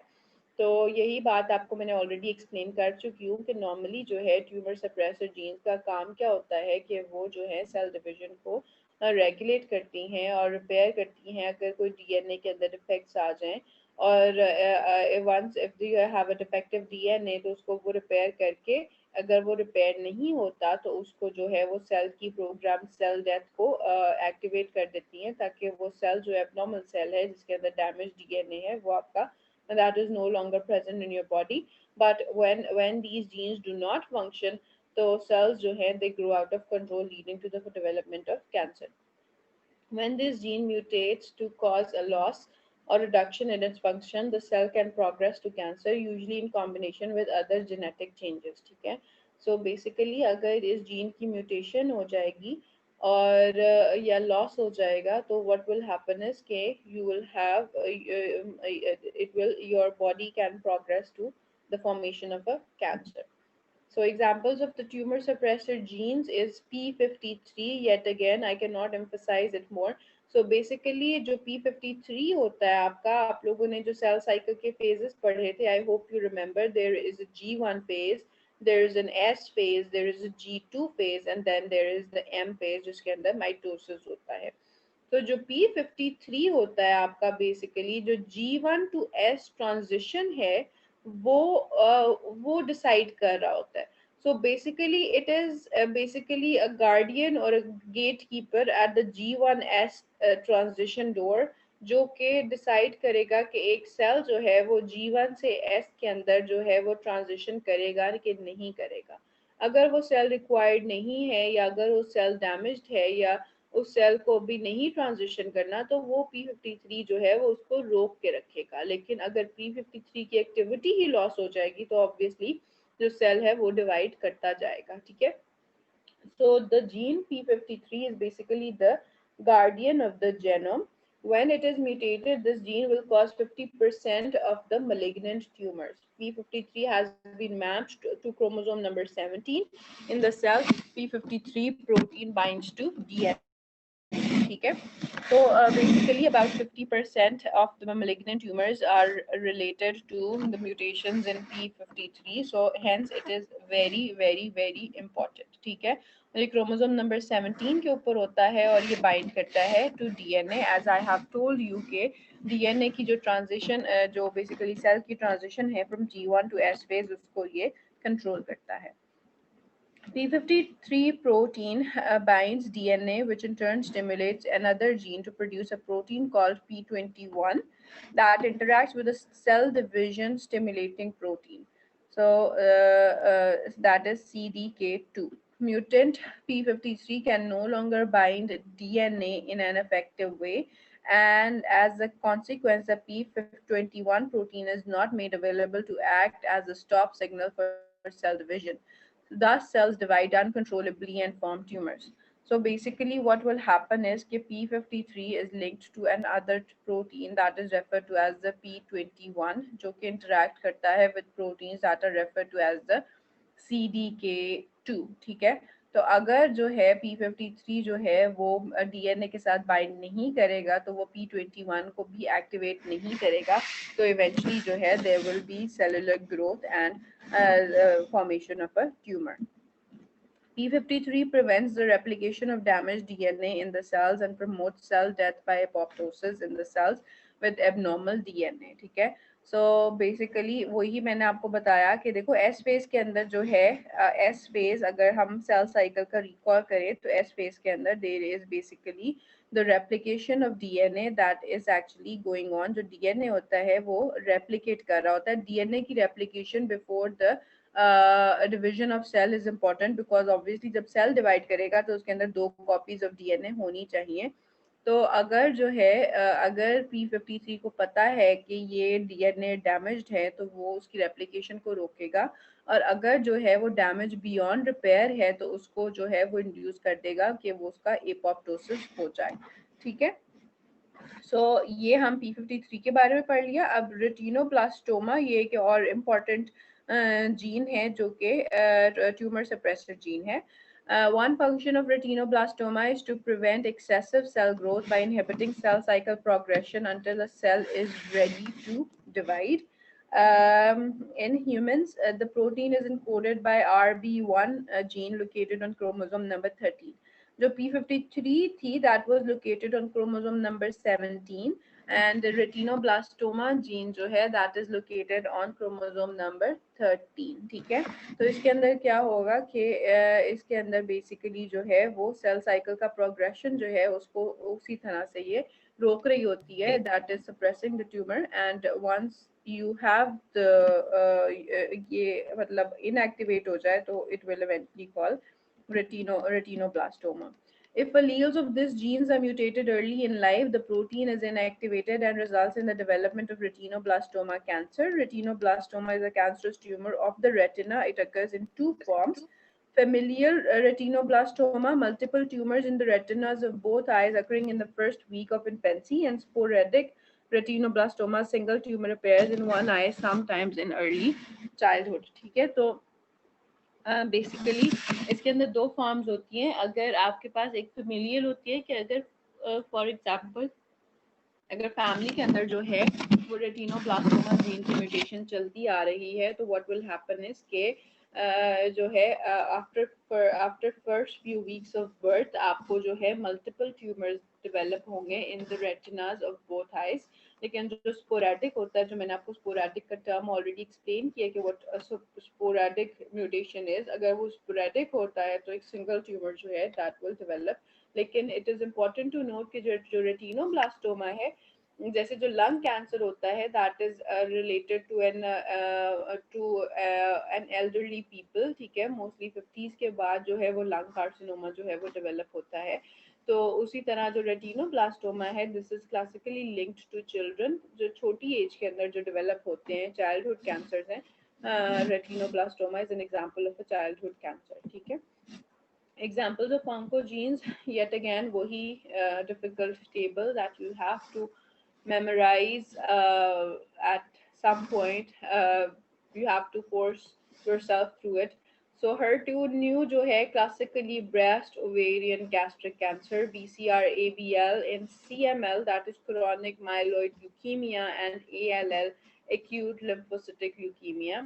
तो यही बात आपको मैंने already explain कर चुकी हूँ कि नॉर्मली जो है ट्यूमर सप्रेसर जीन्स का काम क्या होता है कि वो जो है सेल डिवीजन को रेगुलेट करती हैं और रिपेयर करती हैं अगर कोई डीएनए के अंदर डिफेक्ट्स आ जाएं. और once if you have a defective DNA तो उसको वो रिपेयर करके, अगर वो रिपेयर नहीं होता तो उसको जो है वो सेल की प्रोग्राम सेल डेथ को एक्टिवेट कर देती हैं, ताकि वो सेल जो एबनॉर्मल सेल है जिसके अंदर डैमेज डीएनए है वो आपका that is no longer present in your body. But when these genes do not function, तो cells जो है they grow out of control, leading to the development of cancer. When this gene mutates to cause a loss or reduction in its function, the cell can progress to cancer, usually in combination with other genetic changes. ठीक है, so basically अगर इस gene की mutation हो जाएगी और या loss हो जाएगा तो व्हाट विल हैपन इज के you will have it will your body can progress to the formation of a cancer. So examples of the tumor suppressor genes is P53. Yet again, I cannot emphasize it more. So basically जो P53 होता है आपका, आप लोगों ने जो cell cycle के phases पढ़े थे, I hope you remember, there is a G1 phase, there is an S phase, there is a G2 phase, and then there is the M phase जिसके अंदर mitosis होता है. तो जो P53 होता है आपका बेसिकली जो G1 to S ट्रांजिशन है वो डिसाइड कर रहा होता है. So basically it is basically a guardian और gatekeeper at the G1S transition door, जो कि डिसाइड करेगा कि एक सेल जो है वो G1 से S के अंदर जो है वो ट्रांजिशन करेगा कि नहीं करेगा. अगर वो सेल रिक्वायर्ड नहीं है या अगर वो सेल डैमेज्ड है या उस सेल को भी नहीं ट्रांजिशन करना तो वो P53 जो है वो उसको रोक के रखेगा. लेकिन अगर P53 की एक्टिविटी ही लॉस हो जाएगी तो ऑब्वियसली जो सेल है वो डिवाइड करता जाएगा. ठीक है. So the gene P53 is basically the guardian of the genome. When it is mutated, this gene will cause 50% of the malignant tumors. P53 has been matched to chromosome number 17. In the cell, P53 protein binds to DNA. ठीक है. So basically about 50% of the malignant tumors are related to the mutations in P53. So hence it is very very very important. ठीक है. ये chromosome number 17 के ऊपर होता है और ये बाइंड करता है to DNA. As I have told you के डीएनए की जो ट्रांजिशन जो बेसिकली सेल की ट्रांजिशन है from G1 to S phase उसको ये कंट्रोल करता है. P53 protein binds DNA, which in turn stimulates another gene to produce a protein called P21 that interacts with a cell division stimulating protein. So that is CDK2. Mutant P53 can no longer bind DNA in an effective way, and as a consequence, the P21 protein is not made available to act as a stop signal for cell division. Thus, cells divide uncontrollably and form tumors. So basically, what will happen is that P53 is linked to another protein that is referred to as the P21, जो कि interact करता है with proteins that are referred to as the CDK2. ठीक है. तो अगर जो है P53 जो है वो डीएनए के साथ बाइंड नहीं करेगा तो वो P21 को भी एक्टिवेट नहीं करेगा. तो इवेंचुअली जो है there will be cellular growth and formation of a tumor. P53 prevents the replication of damaged DNA in the cells and promotes cell death by apoptosis in the cells with abnormal DNA. ठीक है. So basically वही मैंने आपको बताया कि देखो S phase के अंदर जो है एस फेज अगर हम सेल साइकिल का रिकॉल करें तो एस फेज के अंदर there is basically the replication of DNA that is actually going on. जो डीएनए होता है वो रेप्लिकेट कर रहा होता है. डीएनए की replication before the division of cell is important because obviously जब सेल डिवाइड करेगा तो उसके अंदर 2 कॉपीज ऑफ डीएनए होनी चाहिए. तो अगर जो है अगर P53 को पता है कि ये डीएनए डैमेज्ड है तो वो उसकी रेप्लिकेशन को रोकेगा. और अगर जो है वो डैमेज बियॉन्ड रिपेयर है तो उसको जो है वो इंड्यूस कर देगा कि वो उसका एपोप्टोसिस हो जाए. ठीक है. सो ये हम P53 के बारे में पढ़ लिया. अब रेटिनोब्लास्टोमा ये एक और इम्पॉर्टेंट जीन है जो कि ट्यूमर सप्रेसर जीन है. One function of retinoblastoma is to prevent excessive cell growth by inhibiting cell cycle progression until a cell is ready to divide. In humans, the protein is encoded by RB1 gene located on chromosome number 13. जो P53 थी that was located on chromosome number 17 and the retinoblastoma gene जो है that is located on chromosome number 13. ठीक है. तो इसके अंदर क्या होगा कि इसके अंदर बेसिकली जो है वो सेल साइकिल का प्रोग्रेशन जो है उसको उसी तरह से ये रोक रही होती है. that is suppressing the tumor and once you have the ये मतलब inactivate हो जाए तो it will eventually call retinoblastoma. If alleles of these genes are mutated early in life, the protein is inactivated and results in the development of retinoblastoma cancer. Retinoblastoma is a cancerous tumor of the retina. It occurs in two forms: familial retinoblastoma, multiple tumors in the retinas of both eyes occurring in the first week of infancy, and sporadic retinoblastoma, single tumor appears in one eye sometimes in early childhood. ठीक है, तो basically इसके अंदर दो forms होती हैं. अगर आपके पास एक फेमिलियल होती है कि अगर फॉर एग्जांपल अगर फैमिली के अंदर जो है वो रेटिनोब्लास्टोमा जीन की म्यूटेशन चलती आ रही है, तो व्हाट विल हैपन इज के जो है after first few weeks of birth आपको जो है मल्टीपल ट्यूमर्स डेवलप होंगे in the retinas of both eyes. लेकिन जो स्पोरेडिक होता है, जो मैंने आपको स्पोरेडिक का टर्म ऑलरेडी एक्सप्लेन किया कि व्हाट स्पोरेडिक म्यूटेशन इज, अगर वो स्पोरेडिक होता है तो एक सिंगल ट्यूमर जो है दैट विल डेवलप. लेकिन it is important to note कि जो रेटिनोब्लास्टोमा है, जैसे जो लंग कैंसर होता है that is related to an elderly people. ठीक है, मोस्टली 50s के बाद जो है वो लंग कार्सिनोमा जो है वो डेवलप होता है. तो उसी तरह जो रेटिनोब्लास्टोमा है, this is classically linked to children, जो छोटी एज के अंदर जो डेवलप होते हैं, चाइल्डहुड कैंसर्स हैं. Retinoblastoma is an example of a childhood cancer. ठीक है, examples of oncogenes, yet again wahi difficult table that you have to memorize at some point. You have to force yourself through it. So HER2 new जो है classically breast, ovarian, gastric cancer, BCR, ABL, in CML that is chronic myeloid leukemia, and ALL acute lymphocytic leukemia.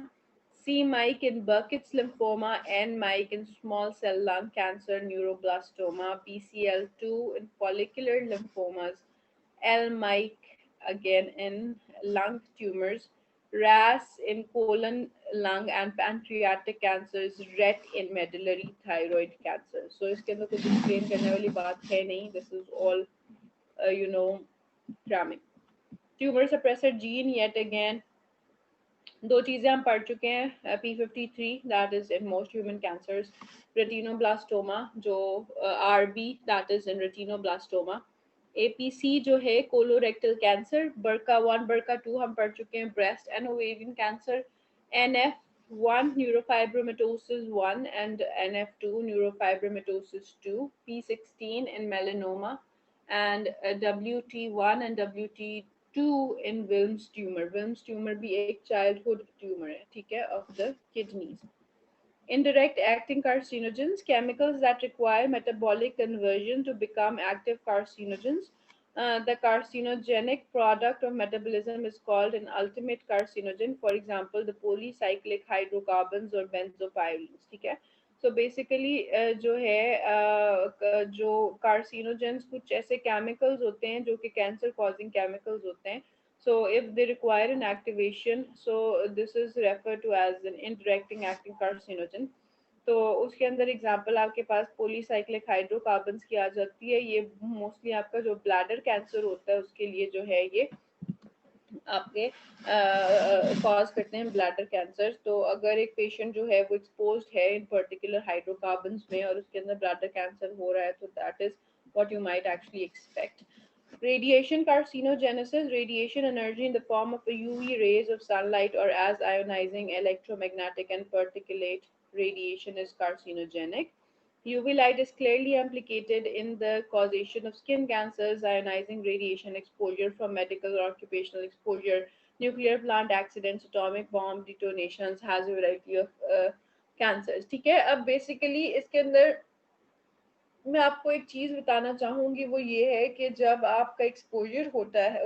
C. Mike in Burkitt's lymphoma, N. Mike in small cell lung cancer, neuroblastoma, BCL2 in follicular lymphomas, L. Mike again in lung tumors, RAS in colon, lung and pancreatic cancers, RET in medullary thyroid cancer. So इसके अंदर कुछ explain करने वाली बात है नहीं. This is all cramming. Tumor suppressor gene, yet again दो चीजें हम पढ़ चुके हैं. P53 that is in most human cancers, retinoblastoma जो RB that is in retinoblastoma, APC जो है colorectal cancer, BRCA1 BRCA2 हम पढ़ चुके हैं, breast and ovarian cancer, NF1 neurofibromatosis 1 and NF2 neurofibromatosis 2, P16 in melanoma, and WT1 and WT2 in Wilms tumor. Wilms tumor भी एक childhood tumor है, ठीक है, of the kidneys. Indirect acting carcinogens, chemicals that require metabolic conversion to become active carcinogens. The carcinogenic product of metabolism is called an ultimate carcinogen. For example, the polycyclic hydrocarbons or benzopyrenes. ठीक है, so basically जो है जो carcinogens कुछ ऐसे chemicals होते हैं जो कि cancer causing chemicals होते हैं. So if they require an activation, so this is referred to as an indirect acting carcinogen. तो उसके अंदर एग्जांपल आपके पास पॉलीसाइक्लिक हाइड्रोकार्बन्स की आ जाती है. ये मोस्टली आपका जो ब्लैडर कैंसर होता है उसके लिए जो है ये आपके कॉज करते हैं ब्लैडर कैंसर. तो अगर एक पेशेंट जो है वो एक्सपोज्ड है इन पर्टिकुलर हाइड्रोकार्बन्स में और उसके अंदर ब्लैडर कैंसर हो रहा है, तो that is what you might actually expect. Radiation carcinogenesis, radiation energy in the form of UV rays of sunlight or as ionizing electromagnetic and particulate radiation is carcinogenic. UV light is clearly implicated in the causation of skin cancers. Ionizing radiation exposure from medical or occupational exposure, nuclear plant accidents, atomic bomb detonations has a variety of cancers. ठीक है, अब basically इसके अंदर मैं आपको एक चीज बताना चाहूंगी, वो ये है कि जब आपका एक्सपोजर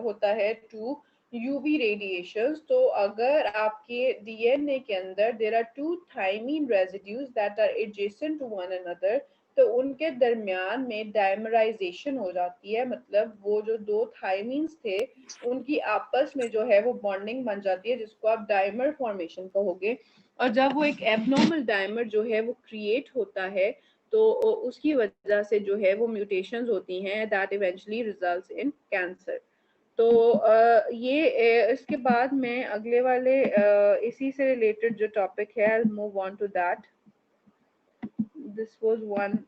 होता है टू यूवी रेडिएशंस, तो अगर आपके डीएनए के अंदर there are two thymine residues that are adjacent to one another, तो उनके दरमियान में डायमराइजेशन हो जाती है. मतलब वो जो दो थायमीन्स थे उनकी आपस में जो है वो बॉन्डिंग बन जाती है, जिसको आप डायमर फॉर्मेशन कहोगे. और जब वो एक एबनॉर्मल डायमर जो है वो क्रिएट होता है, तो उसकी वजह से जो है वो म्यूटेशंस होती हैं that eventually results in cancer. तो ये इसके बाद मैं अगले वाले इसी से रिलेटेड जो टॉपिक है, I move on to that. this was one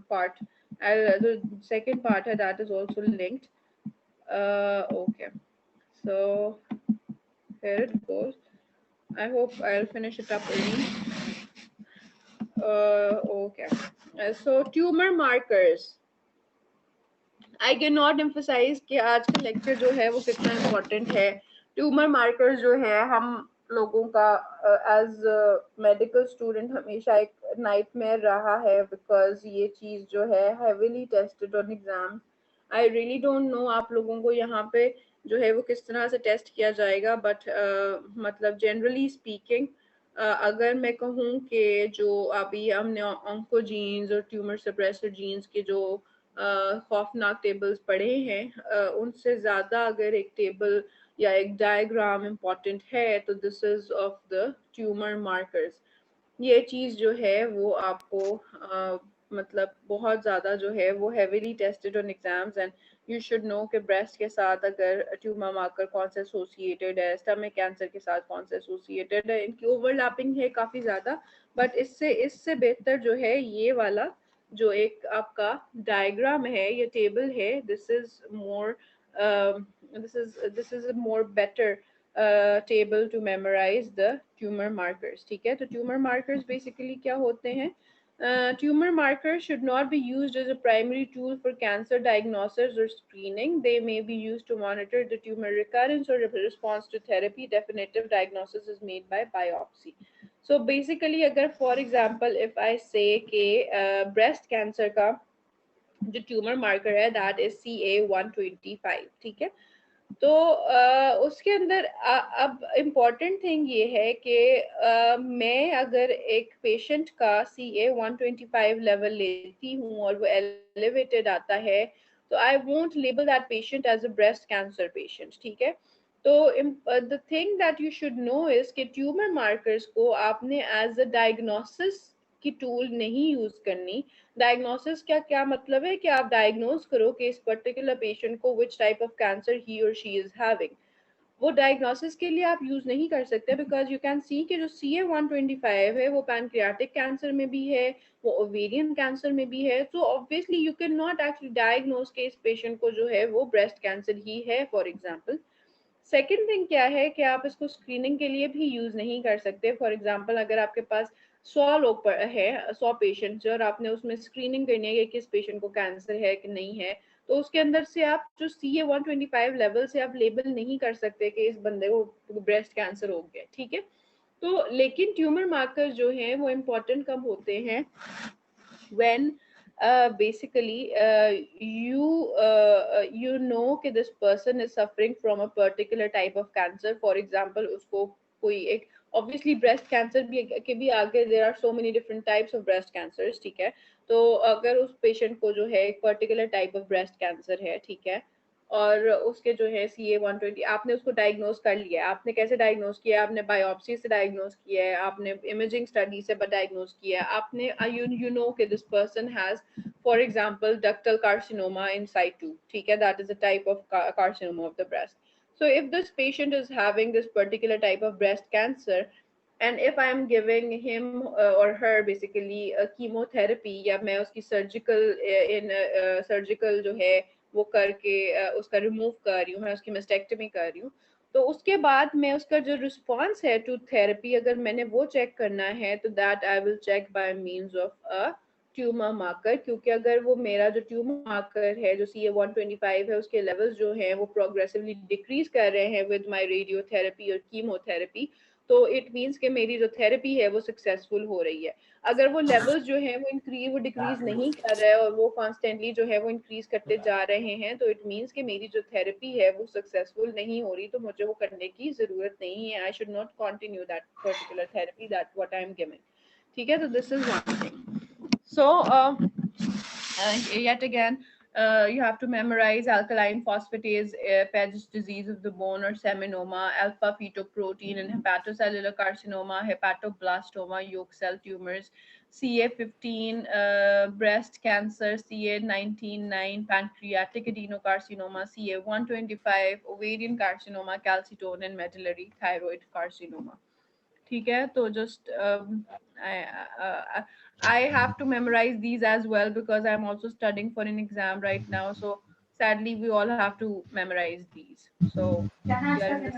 part. The second part that is also linked. Okay, so here it goes. I hope I'll finish it up early. Okay. So tumor markers. I can not emphasize कि आज का lecture जो है वो कितना important है. Tumour markers जो है हम लोगों का एज मेडिकल स्टूडेंट हमेशा एक नाइटमेयर रहा है, बिकॉज ये चीज़ जो है heavily tested on exam. I really don't know आप लोगों को यहाँ पे जो है वो किस तरह से टेस्ट किया जाएगा, बट मतलब जनरली स्पीकिंग अगर मैं कहूँ कि जो अभी हमने ऑन्कोजीन्स और ट्यूमर सप्रेसर जीन्स के जो खौफनाक टेबल्स पढ़े हैं, उनसे ज़्यादा अगर एक टेबल या एक डायग्राम इम्पॉर्टेंट है तो this is of the tumor markers. ये चीज़ जो है वो आपको मतलब बहुत ज़्यादा जो है वो heavily tested on exams, and you should no कि ब्रेस्ट के साथ अगर ट्यूमर मार्कर कौन से एसोसिएटेड है, स्टमक कैंसर के साथ कौन से एसोसिएटेड है. इनकी ओवरलैपिंग है काफ़ी ज़्यादा, बट इससे इससे बेहतर जो है ये वाला जो एक आपका डायग्राम है, ये टेबल है, this is more better table to memorize the tumor markers. ठीक है, तो ट्यूमर मार्कर्स बेसिकली क्या होते हैं? Tumor markers should not be used as a primary tool for cancer diagnosis or screening. They may be used to monitor the tumor recurrence or response to therapy. Definitive diagnosis is made by biopsy. So basically, अगर for example, if I say कि breast cancer का जो tumour marker है that is CA-125. ठीक है, तो उसके अंदर अब इम्पॉर्टेंट थिंग ये है कि मैं अगर एक पेशेंट का CA-125 लेवल लेती हूँ और वो एलिवेटेड आता है, तो I won't label that patient as a breast cancer patient. ठीक है, तो the thing that you should know is कि ट्यूमर मार्कर्स को आपने एज अ डायग्नोसिस की टूल नहीं यूज करनी. डायग्नोसिस क्या क्या मतलब है कि आप डायग्नोज करो कि इस पर्टिकुलर पेशेंट को विच टाइप ऑफ कैंसर ही और शी इज हैविंग. वो डायग्नोसिस के लिए आप यूज नहीं कर सकते, बिकॉज यू कैन सी कि जो CA-125 है वो पैनक्रियाटिक कैंसर में भी है, वो ओवेरियन कैंसर में भी है. तो obviously you can not actually diagnose के इस पेशेंट को जो है वो ब्रेस्ट कैंसर ही है, फॉर एग्जाम्पल. सेकेंड थिंग क्या है कि आप इसको स्क्रीनिंग के लिए भी यूज नहीं कर सकते. फॉर एग्जाम्पल अगर आपके पास 100 लोग है, 100 पेशेंट्स, और आपने उसमें स्क्रीनिंग करनी है कि किस पेशेंट को कैंसर है कि नहीं है, तो उसके अंदर से आप जो CA-125 लेवल से आप लेबल नहीं कर सकते कि इस बंदे को ब्रेस्ट कैंसर हो गया. ठीक है, तो लेकिन ट्यूमर मार्कर जो हैं वो इम्पोर्टेंट कब होते हैं? when basically you know कि this person is suffering from a particular type of cancer. For example, उसको कोई एक obviously breast cancer भी के भी आगे there are so many different types of breast cancers. ठीक है, तो अगर उस patient को जो है एक particular type of breast cancer है, ठीक है, और उसके जो है CA-120 आपने उसको डायग्नोज कर लिया. आपने कैसे डायग्नोज किया? आपने बायोप्सी से डायग्नोज किया है, आपने इमेजिंग स्टडी से डायग्नोज किया है, आपने यू नो कि this person has for example ductal carcinoma in situ. ठीक है, that is a type of carcinoma of the breast. So if this patient is having this particular type of breast cancer, and if I am giving him or her basically a chemotherapy, या मैं उसकी surgical जो है वो करके उसका remove कर रही हूँ, मैं उसकी मेस्टेक्टमी कर रही हूँ, तो उसके बाद मैं उसका जो रिस्पॉन्स है टू थेरेपी अगर मैंने वो चेक करना है, तो that I will check by means of a tumor marker. क्योंकि अगर वो मेरा जो ट्यूमर मार्कर है जो CA-125 है उसके लेवल्स जो हैं वो प्रोग्रेसिवली डिक्रीज कर रहे हैं विद माय रेडियोथेरेपी और कीमोथेरेपी, तो इट मीन्स कि मेरी जो थेरेपी है वो सक्सेसफुल हो रही है. अगर वो लेवल्स जो है वो डिक्रीज नहीं कर रहा है और वो कॉन्स्टेंटली जो है वो इंक्रीज करते जा रहे हैं, तो इट मीन्स कि मेरी जो थेरेपी है वो सक्सेसफुल नहीं हो रही, तो मुझे वो करने की जरूरत नहीं है. I should not continue that particular therapy that what I am giving. ठीक है, तो this is one thing. So yet again, you have to memorize alkaline phosphatase, Paget's disease of the bone or seminoma, alpha fetoprotein and hepatocellular carcinoma, hepatoblastoma, yolk cell tumors, CA-15, breast cancer, CA-19-9, pancreatic adenocarcinoma, CA-125, ovarian carcinoma, calcitone and medullary thyroid carcinoma. ठीक है, तो just I have to memorize these as well because I'm also studying for an exam right now. So sadly, we all have to memorize these. So we are in this.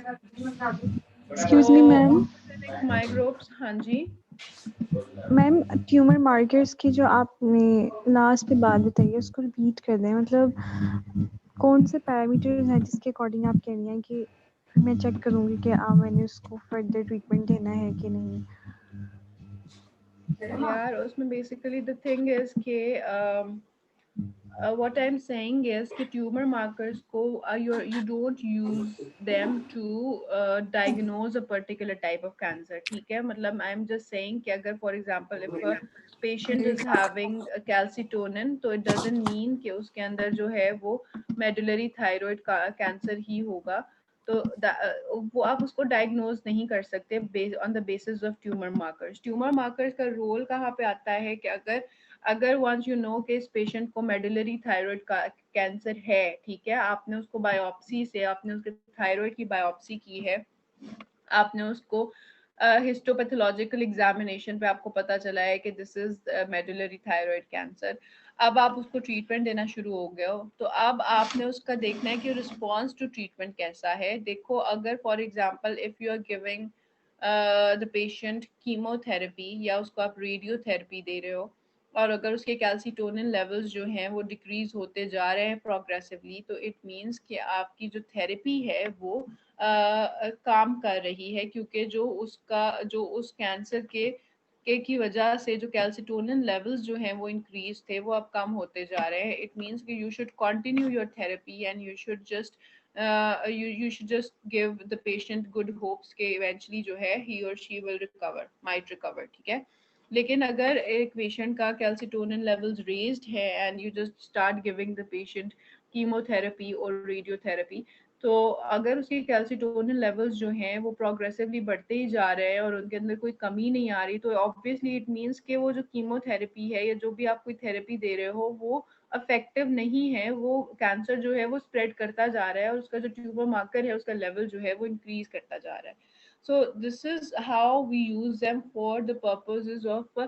Excuse me So ma'am, oncogenic microbes, हाँ जी. Ma'am tumour markers की जो आपने last पे बात बताई है उसको रिपीट कर दें, मतलब कौन से पैरामीटर्स हैं जिसके अकॉर्डिंग आप कह रही हैं कि मैं चेक करूँगी कि मैंने उसको फर्दर ट्रीटमेंट देना है कि नहीं? यार उसमें basically the thing is कि what I'm saying is कि tumor markers को you don't use them to diagnose a particular type of cancer. ठीक है, मतलब I'm just saying कि अगर for example if a patient is having a calcitonin, तो it doesn't mean कि उसके अंदर जो है वो medullary thyroid का cancer ही होगा. तो वो आप उसको डायग्नोज नहीं कर सकते on the basis of tumour markers. Tumour markers का रोल कहाँ पे आता है कि अगर अगर वंस यू नो कि इस पेशेंट को मेडुलरी थायराइड का कैंसर है, ठीक है, आपने उसको बायोप्सी से आपने उसके थायराइड की बायोप्सी की है, आपने उसको हिस्टोपैथोलॉजिकल एग्जामिनेशन पे आपको पता चला है कि this is medullary thyroid cancer. अब आप उसको ट्रीटमेंट देना शुरू हो गए हो, तो अब आपने उसका देखना है कि रिस्पॉन्स टू ट्रीटमेंट कैसा है. देखो अगर for example if you are giving the patient chemotherapy या उसको आप रेडियोथेरेपी दे रहे हो और अगर उसके कैल्सिटोनिन लेवल्स जो हैं वो डिक्रीज होते जा रहे हैं प्रोग्रेसिवली, तो इट मीन्स कि आपकी जो थेरेपी है वो काम कर रही है, क्योंकि जो उस कैंसर के की वजह से जो कैल्सिटोनिन लेवल्स जो हैं वो इंक्रीज थे वो अब कम होते जा रहे हैं. इट मीन्स कि you should continue your therapy and you should just give the patient good hopes कि eventually जो है he or she will recover, might recover. ठीक है, लेकिन अगर एक पेशेंट का कैल्सिटोनिन लेवल्स रेज्ड है and you just start giving the patient chemotherapy और रेडियोथेरेपी, तो अगर उसके कैल्सिटोनिन लेवल्स जो हैं वो प्रोग्रेसिवली बढ़ते ही जा रहे हैं और उनके अंदर कोई कमी नहीं आ रही, तो ऑब्वियसली इट मीन्स कि वो जो कीमोथेरेपी है या जो भी आप कोई थेरेपी दे रहे हो वो अफेक्टिव नहीं है, वो कैंसर जो है वो स्प्रेड करता जा रहा है और उसका जो ट्यूमर मार्कर है उसका लेवल जो है वो इंक्रीज करता जा रहा है. So this is how we use them for the purposes of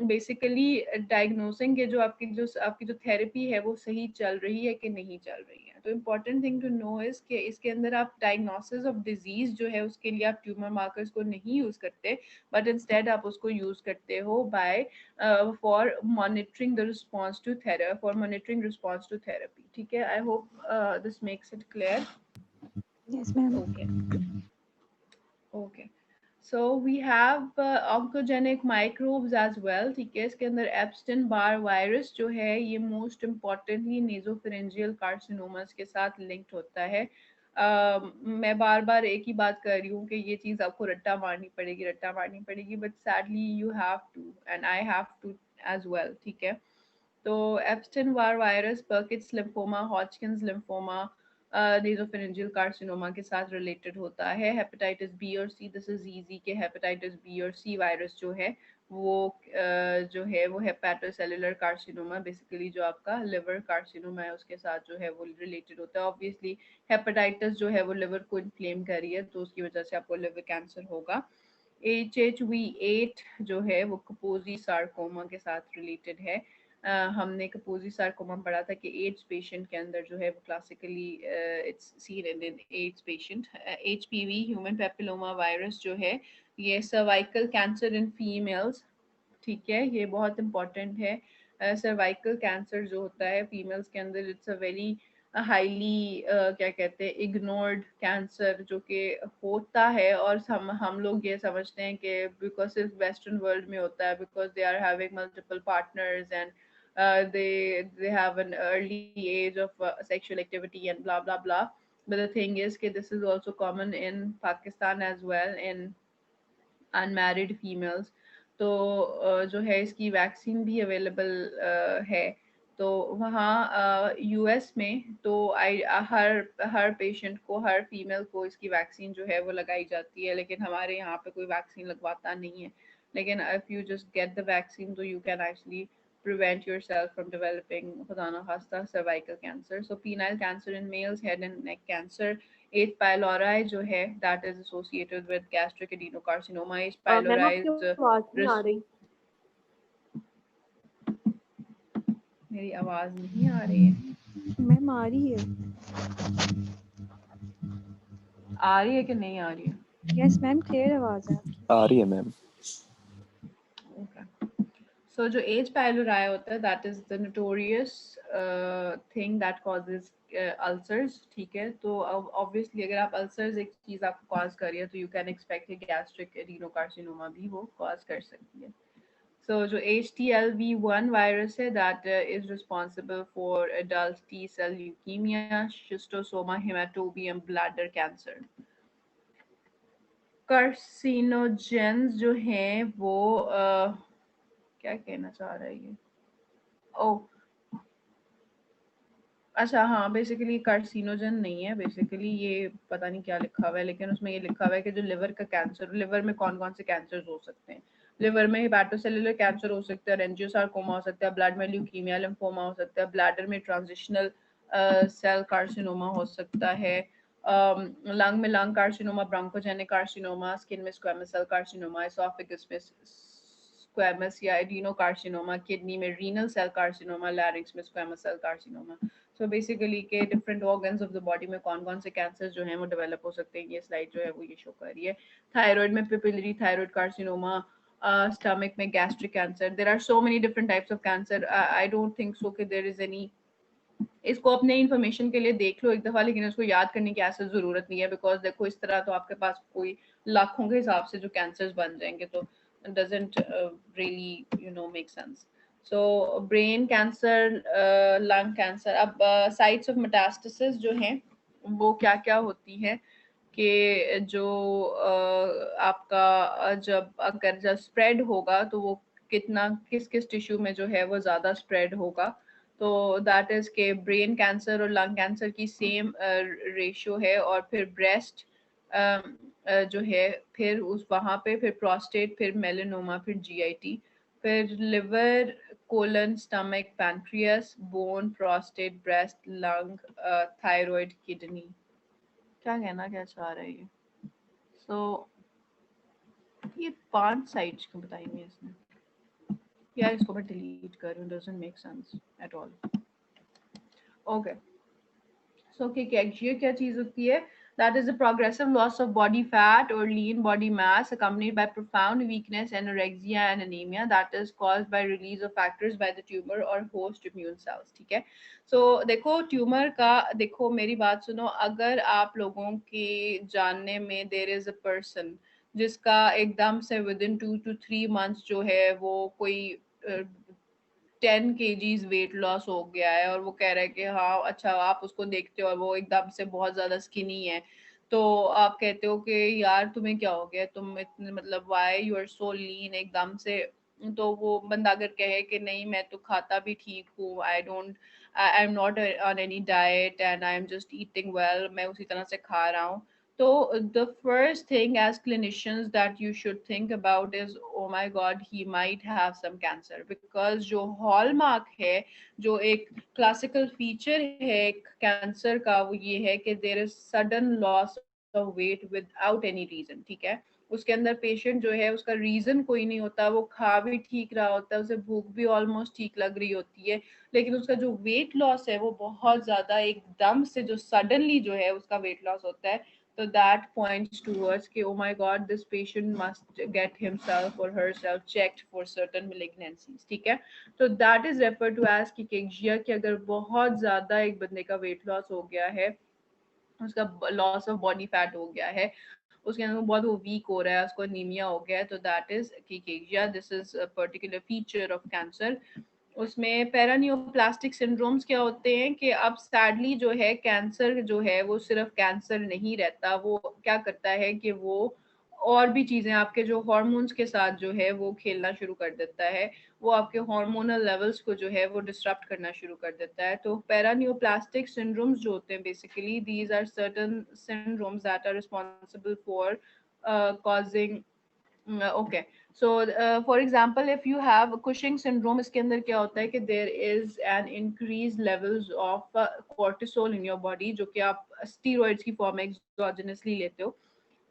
basically diagnosing के जो आपकी जो थेरेपी है वो सही चल रही है कि नहीं चल रही है. तो important thing to know is कि इसके अंदर आप डायग्नोसिस ऑफ डिजीज जो है उसके लिए आप ट्यूमर मार्कर्स को नहीं यूज करते, बट इंस्टेड आप उसको यूज करते हो by for monitoring the response to therapy, for monitoring response to therapy. ठीक है, I hope this makes it clear. Yes ma'am. Okay. Okay, so we have oncogenic microbes as well. ठीक है, इसके अंदर एप्स्टन बार वायरस जो है ये most importantly nasopharyngeal carcinomas के साथ लिंक्ड होता है. मैं बार बार एक ही बात कर रही हूँ कि ये चीज़ आपको रट्टा मारनी पड़ेगी, but sadly you have to and I have to as well. ठीक है, तो Epstein Barr virus Burkitt's lymphoma, Hodgkin's lymphoma, nasopharyngeal carcinoma के साथ रिलेटेड होता है. हेपेटाइटिस बी और सी, दिस इज इजी के हेपेटाइटिस बी और सी वायरस जो है वो जो है वो हेपेटोसेलुलर कार्सिनोमा, बेसिकली जो आपका लिवर कार्सिनोमा है उसके साथ जो है वो रिलेटेड होता है. ऑब्वियसली हेपेटाइटिस जो है वो लिवर को इन्फ्लेम कर रही है तो उसकी वजह से आपको लिवर कैंसर होगा. HHV8 जो है वो कपोजी सार्कोमा के साथ रिलेटेड है. हमने कपोजी सार्कोमा पढ़ा था कि एड्स पेशेंट के अंदर जो है वो classically it's seen in ads patient. HPV human papilloma virus जो है ये सर्वाइकल कैंसर इन फीमेल्स. ठीक है, ये बहुत इंपॉर्टेंट है. सर्वाइकल कैंसर जो होता है फीमेल्स के अंदर इट्स अ वेरी हाईली क्या कहते हैं इग्नोर्ड कैंसर जो कि होता है, और हम लोग ये समझते हैं कि बिकॉज सिर्फ वेस्टर्न वर्ल्ड में होता है because they are having multiple partners and they have an early age of sexual activity and blah blah blah. But the thing is that this is also common in Pakistan as well in unmarried females. तो जो है इसकी vaccine भी available है. तो वहाँ US में तो आई हर हर पेशेंट को, हर फीमेल को इसकी वैक्सीन जो है वो लगाई जाती है, लेकिन हमारे यहाँ पे कोई वैक्सीन लगवाता नहीं है. लेकिन if you just get the vaccine तो you can actually prevent yourself from developing खुदा ना खास्ता cervical cancer. So penile cancer in males, head and neck cancer, H pylori जो है that is associated with gastric adenocarcinoma. H ma'am pylori आपकी is आवाज नहीं आ रही। मेरी आवाज नहीं आ रही है? मैम आ रही है। आ रही है कि नहीं आ रही है? यस मैम क्लियर आवाज है आपकी। आ रही है मैम। Okay. So जो H pylori होता है that is the notorious thing that causes ulcers, ठीक है? तो obviously अगर आप ulcers एक चीज़ आपको cause कर रही है तो you can expect कि gastric adenocarcinoma भी वो cause कर सकती है. So जो HTLV1 virus है that is responsible for adult T cell leukemia, schistosoma, hematobium, bladder cancer. Carcinogens जो हैं वो क्या कहना चाह रहा है ये? ओ अच्छा हाँ, बेसिकली कार्सिनोजन नहीं है, बेसिकली ये पता नहीं क्या लिखा हुआ है, लेकिन उसमें ये लिखा हुआ है कि जो लिवर का कैंसर, लिवर में कौन कौन से कैंसर हो सकते हैं? लिवर में हेपाटोसेलुलर कैंसर हो सकता है, एंजियोसार्कोमा हो सकता है, ब्लड में ल्यूकीमिया लिम्फोमा हो सकता है, ब्लैडर में ट्रांजिशनल सेल कार्सिनोमा हो सकता है, लंग में lung carcinoma, bronchogenic carcinoma, skin में स्क्वेमस सेल कार्सिनोमा, एसोफेगस में स्क्वेमस या एडिनोकार्सिनोमा, किडनी में रीनल सेल कार्सिनोमा, लैरिंक्स में squamous cell carcinoma. So basically के different organs of the body में कौन कौन से कैंसर जो हैं वो डेवलप हो सकते हैं. ये स्लाइड जो है वो ये शो कर रही है. थायराइड में पिपिलरी थायराइड कार्सिनोमा, stomach में gastric cancer. There are so many different types of cancer. I don't think so कि there is any. इसको अपने इंफॉर्मेशन के लिए देख लो एक दफ़ा, लेकिन इसको याद करने की ऐसा ज़रूरत नहीं है, बिकॉज देखो इस तरह तो आपके पास कोई लाखों के हिसाब से जो कैंसर्स बन जाएंगे तो doesn't really make sense. So brain cancer, lung cancer. अब sites of metastasis जो हैं वो क्या क्या होती हैं कि जो आपका जब अगर जब स्प्रेड होगा तो वो कितना किस किस टिश्यू में जो है वो ज़्यादा स्प्रेड होगा. तो दैट इज़ के ब्रेन कैंसर और लंग कैंसर की सेम रेशियो है, और फिर ब्रेस्ट जो है, फिर उस वहाँ पे फिर प्रोस्टेट, फिर मेलेनोमा, फिर जीआईटी, फिर liver, colon, stomach, pancreas, bone, prostate, breast, lung, thyroid, kidney. क्या कहना क्या चाह रहा है ये? सो ये 5 साइट्स क्यों बताई हुई है इसने? यार इसको मैं डिलीट कर रही हूँ, doesn't make sense at all. Okay, so cachexia क्या चीज़ होती है? That is the progressive loss of body fat or lean body mass accompanied by profound weakness, anorexia and anemia that is caused by release of factors by the tumor or host immune cells. ठीक है? So देखो tumour का, देखो मेरी बात सुनो, अगर आप लोगों के जानने में there is a person जिसका एकदम से within 2 to 3 months जो है वो कोई 10 kgs वेट लॉस हो गया है, और वो कह रहा है कि हाँ अच्छा, आप उसको देखते हो और वो एकदम से बहुत ज़्यादा स्किनी है, तो आप कहते हो कि यार तुम्हें क्या हो गया, तुम इतने मतलब वाई यू आर सो लीन एकदम से. तो वो बंदा अगर कहे कि नहीं मैं तो खाता भी ठीक हूँ, आई am not on any diet and I am just eating well, मैं उसी तरह से खा रहा हूँ, so the first thing as clinicians that you should think about is, oh my god, he might have some cancer. Because जो hallmark है, जो एक classical feature है कैंसर का, वो ये है कि there is sudden loss of weight without any reason. ठीक है? उसके अंदर पेशेंट जो है उसका रीजन कोई नहीं होता, वो खा भी ठीक रहा होता है, उसे भूख भी ऑलमोस्ट ठीक लग रही होती है, लेकिन उसका जो वेट लॉस है वो बहुत ज्यादा एकदम से जो सडनली जो है उसका वेट लॉस होता है. So that points towards कि oh my god, this patient must get himself or herself checked for certain malignancies. ठीक है? तो that is referred to as cachexia, कि अगर बहुत ज़्यादा एक बंदे का weight loss हो गया है, उसका loss of body fat हो गया है, उसके अंदर बहुत वो वीक हो रहा है, उसको anemia हो गया है, तो that is cachexia. This is a particular feature of cancer. उसमें पैरानियोप्लास्टिक सिंड्रोम्स क्या होते हैं कि अब सैडली जो है कैंसर जो है वो सिर्फ कैंसर नहीं रहता, वो क्या करता है कि वो और भी चीज़ें आपके जो हार्मोन्स के साथ जो है वो खेलना शुरू कर देता है, वो आपके हार्मोनल लेवल्स को जो है वो डिस्टर्ब करना शुरू कर देता है. तो पैरानियोप्लास्टिक सिंड्रोम्स जो होते हैं, basically these are certain syndromes that are responsible for causing Okay. So, for example, if you have Cushing syndrome, इसके अंदर क्या होता है कि there is an increased levels of cortisol in your body, जो कि आप steroids की form में exogenously लेते हो.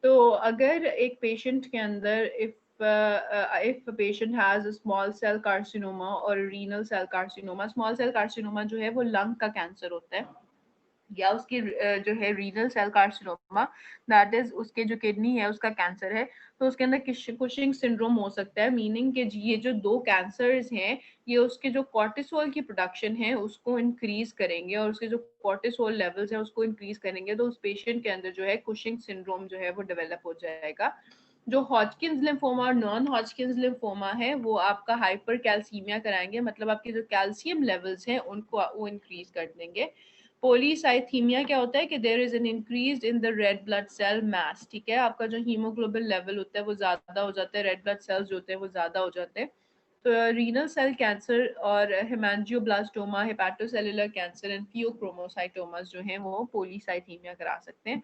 तो अगर एक पेशेंट के अंदर if a patient has a small cell carcinoma or a renal cell carcinoma, small cell carcinoma जो है वो लंग का कैंसर होता है, या उसकी जो है renal cell carcinoma, that is उसके जो किडनी है उसका कैंसर है, तो उसके अंदर कुशिंग सिंड्रोम हो सकता है, मीनिंग कि ये जो दो कैंसर्स हैं ये उसके जो कॉर्टिसोल की प्रोडक्शन है उसको इंक्रीज करेंगे, और उसके जो कॉर्टिसोल लेवल्स हैं उसको इंक्रीज करेंगे, तो उस पेशेंट के अंदर जो है कुशिंग सिंड्रोम जो है वो डेवलप हो जाएगा. जो हॉजकिंस लिम्फोमा और नॉन हॉजकिंस लिम्फोमा है वो आपका हाइपर कैल्सीमिया कराएंगे, मतलब आपके जो कैल्शियम लेवल्स हैं उनको वो इंक्रीज कर देंगे. पोलीसाइथीमिया क्या होता है कि there is an increase in the red blood cell mass, ठीक है, आपका जो हीमोग्लोबिन लेवल होता है वो ज्यादा हो जाता है, रेड ब्लड सेल्स जो होते हैं वो ज्यादा हो जाते हैं. तो रीनल सेल कैंसर और हेमांजियोब्लास्टोमा, हेपाटोसेलुलर कैंसर एंड फियोक्रोमोसाइटोमास जो हैं वो पोलीसाइथीमिया करा सकते हैं.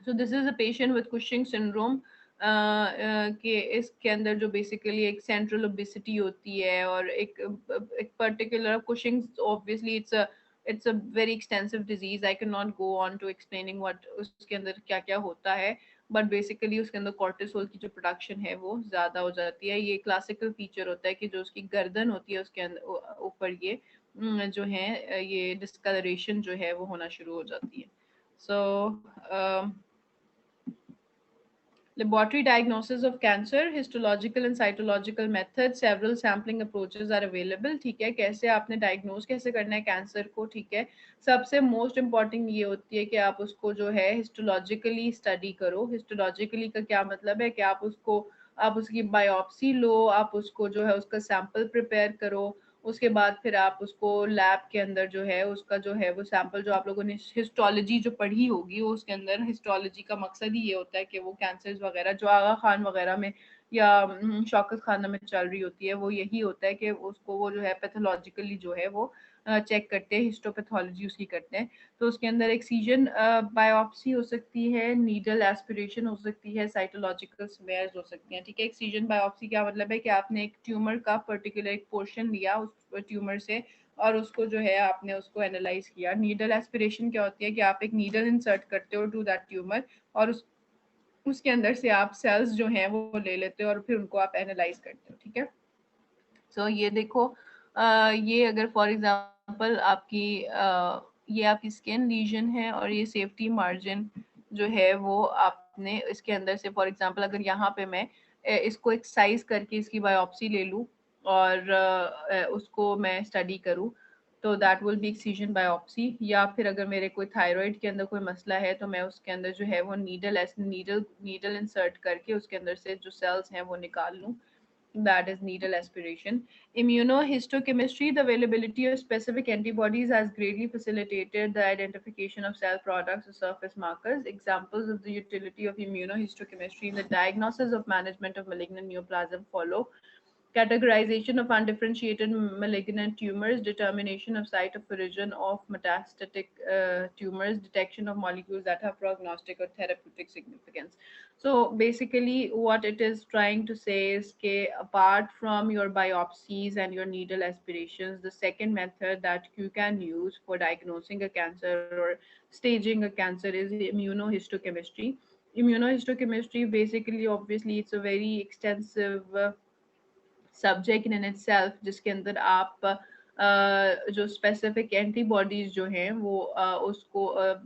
So this is a patient with Cushing syndrome कि इसके अंदर जो बेसिकली एक सेंट्रल ओबेसिटी होती है, और एक particular Cushing, obviously it's a very extensive disease, I can not go on to explaining what उसके अंदर क्या क्या होता है, बट बेसिकली उसके अंदर कॉर्टिसोल की जो प्रोडक्शन है वो ज़्यादा हो जाती है. ये क्लासिकल फीचर होता है कि जो उसकी गर्दन होती है उसके अंदर ऊपर ये जो है ये डिस्कलरेशन जो है वो होना शुरू हो जाती है. सो laboratory diagnosis of cancer, histological and cytological methods, several sampling approaches are available. ठीक है, कैसे आपने डायग्नोज कैसे करना है कैंसर को, ठीक है, सबसे मोस्ट इम्पॉर्टेंट ये होती है कि आप उसको जो है हिस्टोलॉजिकली स्टडी करो. हिस्टोलॉजिकली का क्या मतलब है कि आप उसकी बायोप्सी लो, आप उसको जो है उसका सैंपल प्रिपेयर करो, उसके बाद फिर आप उसको लैब के अंदर जो है उसका जो है वो सैंपल, जो आप लोगों ने हिस्टोलॉजी जो पढ़ी होगी वो उसके अंदर हिस्टोलॉजी का मकसद ही ये होता है कि वो कैंसर्स वगैरह जो आगा खान वगैरह में या शौकत खाना में चल रही होती है वो यही होता है कि उसको वो जो है पैथोलॉजिकली जो है वो चेक करते हैं, हिस्टोपैथोलॉजी उसकी करते हैं. तो उसके अंदर एक्सीजन बायोप्सी हो सकती है, नीडल एस्पिरेशन हो सकती है, साइटोलॉजिकल स्मेयर्स हो सकती हैं. ठीक है, एक्सीजन बायोप्सी क्या मतलब है कि आपने एक ट्यूमर का पर्टिकुलर एक पोर्शन लिया उस ट्यूमर से और उसको जो है आपने उसको एनालाइज किया. नीडल एस्पिरेशन क्या होती है कि आप एक नीडल इंसर्ट करते हो टू दैट ट्यूमर, और उसके अंदर से आप सेल्स जो हैं वो ले लेते हो और फिर उनको आप एनालाइज करते हो. ठीक है, सो ये देखो, ये अगर फॉर एग्जांपल ये आपकी स्किन लीजन है और ये सेफ्टी मार्जिन जो है वो आपने इसके अंदर से, फॉर एग्जांपल अगर यहाँ पे मैं इसको एक साइज करके इसकी बायोप्सी ले लूँ और उसको मैं स्टडी करूँ, तो that will be excision biopsy. या फिर अगर मेरे कोई थायराइड के अंदर कोई मसला है तो मैं उसके अंदर जो है वो नीडल इंसर्ट करके उसके अंदर से जो सेल्स हैं वो निकाल लूँ, that is needle aspiration. Immunohistochemistry, the availability of specific antibodies has greatly facilitated the identification of cell products or surface markers. Examples of the utility of immunohistochemistry in the diagnosis of management of malignant neoplasm follow: categorization of undifferentiated malignant tumors, determination of site of origin of metastatic tumors, detection of molecules that have prognostic or therapeutic significance. So basically, what it is trying to say is that apart from your biopsies and your needle aspirations, the second method that you can use for diagnosing a cancer or staging a cancer is immunohistochemistry. Immunohistochemistry basically, obviously, it's a very extensive subject in itself, जिसके अंदर आप जो specific antibodies जो हैं वो उसको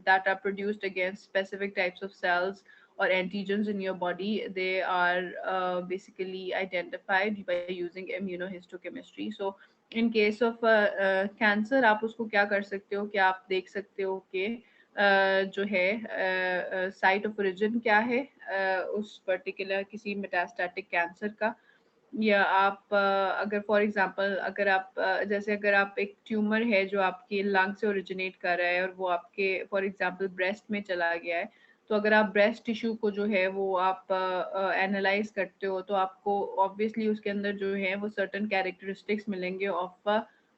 that are produced against specific types of cells or antigens in your body, they are basically identified by using immunohistochemistry. So in case of cancer, आप उसको क्या कर सकते हो कि आप देख सकते हो कि जो है साइट ऑफ ओरिजिन क्या है उस पर्टिकुलर किसी मेटास्टैटिक कैंसर का. या आप अगर फॉर एग्जांपल अगर आप जैसे अगर आप एक ट्यूमर है जो आपके लंग से ओरिजिनेट कर रहा है और वो आपके फॉर एग्जांपल ब्रेस्ट में चला गया है, तो अगर आप ब्रेस्ट टिश्यू को जो है वो आप एनालाइज करते हो तो आपको ऑब्वियसली उसके अंदर जो है वो सर्टन कैरेक्टरिस्टिक्स मिलेंगे ऑफ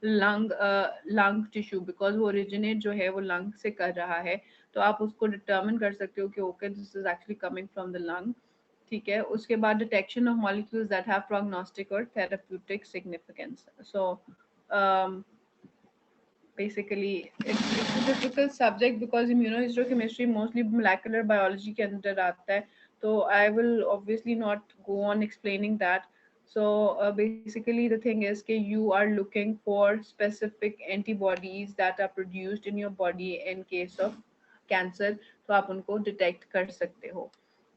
लंग टिश्यू, बिकॉज वो ओरिजिनेट जो है वो लंग से कर रहा है, तो आप उसको डिटर्मिन कर सकते हो कि okay this is actually coming from the lung. ठीक है, उसके बाद detection of molecules that have prognostic और therapeutic significance. So basically it's a difficult subject because immunohistochemistry mostly molecular biology के अंदर आता है, तो I will obviously not go on explaining that. So basically the thing is that you are looking for specific antibodies that are produced in your body in case of cancer, तो आप उनको detect कर सकते हो.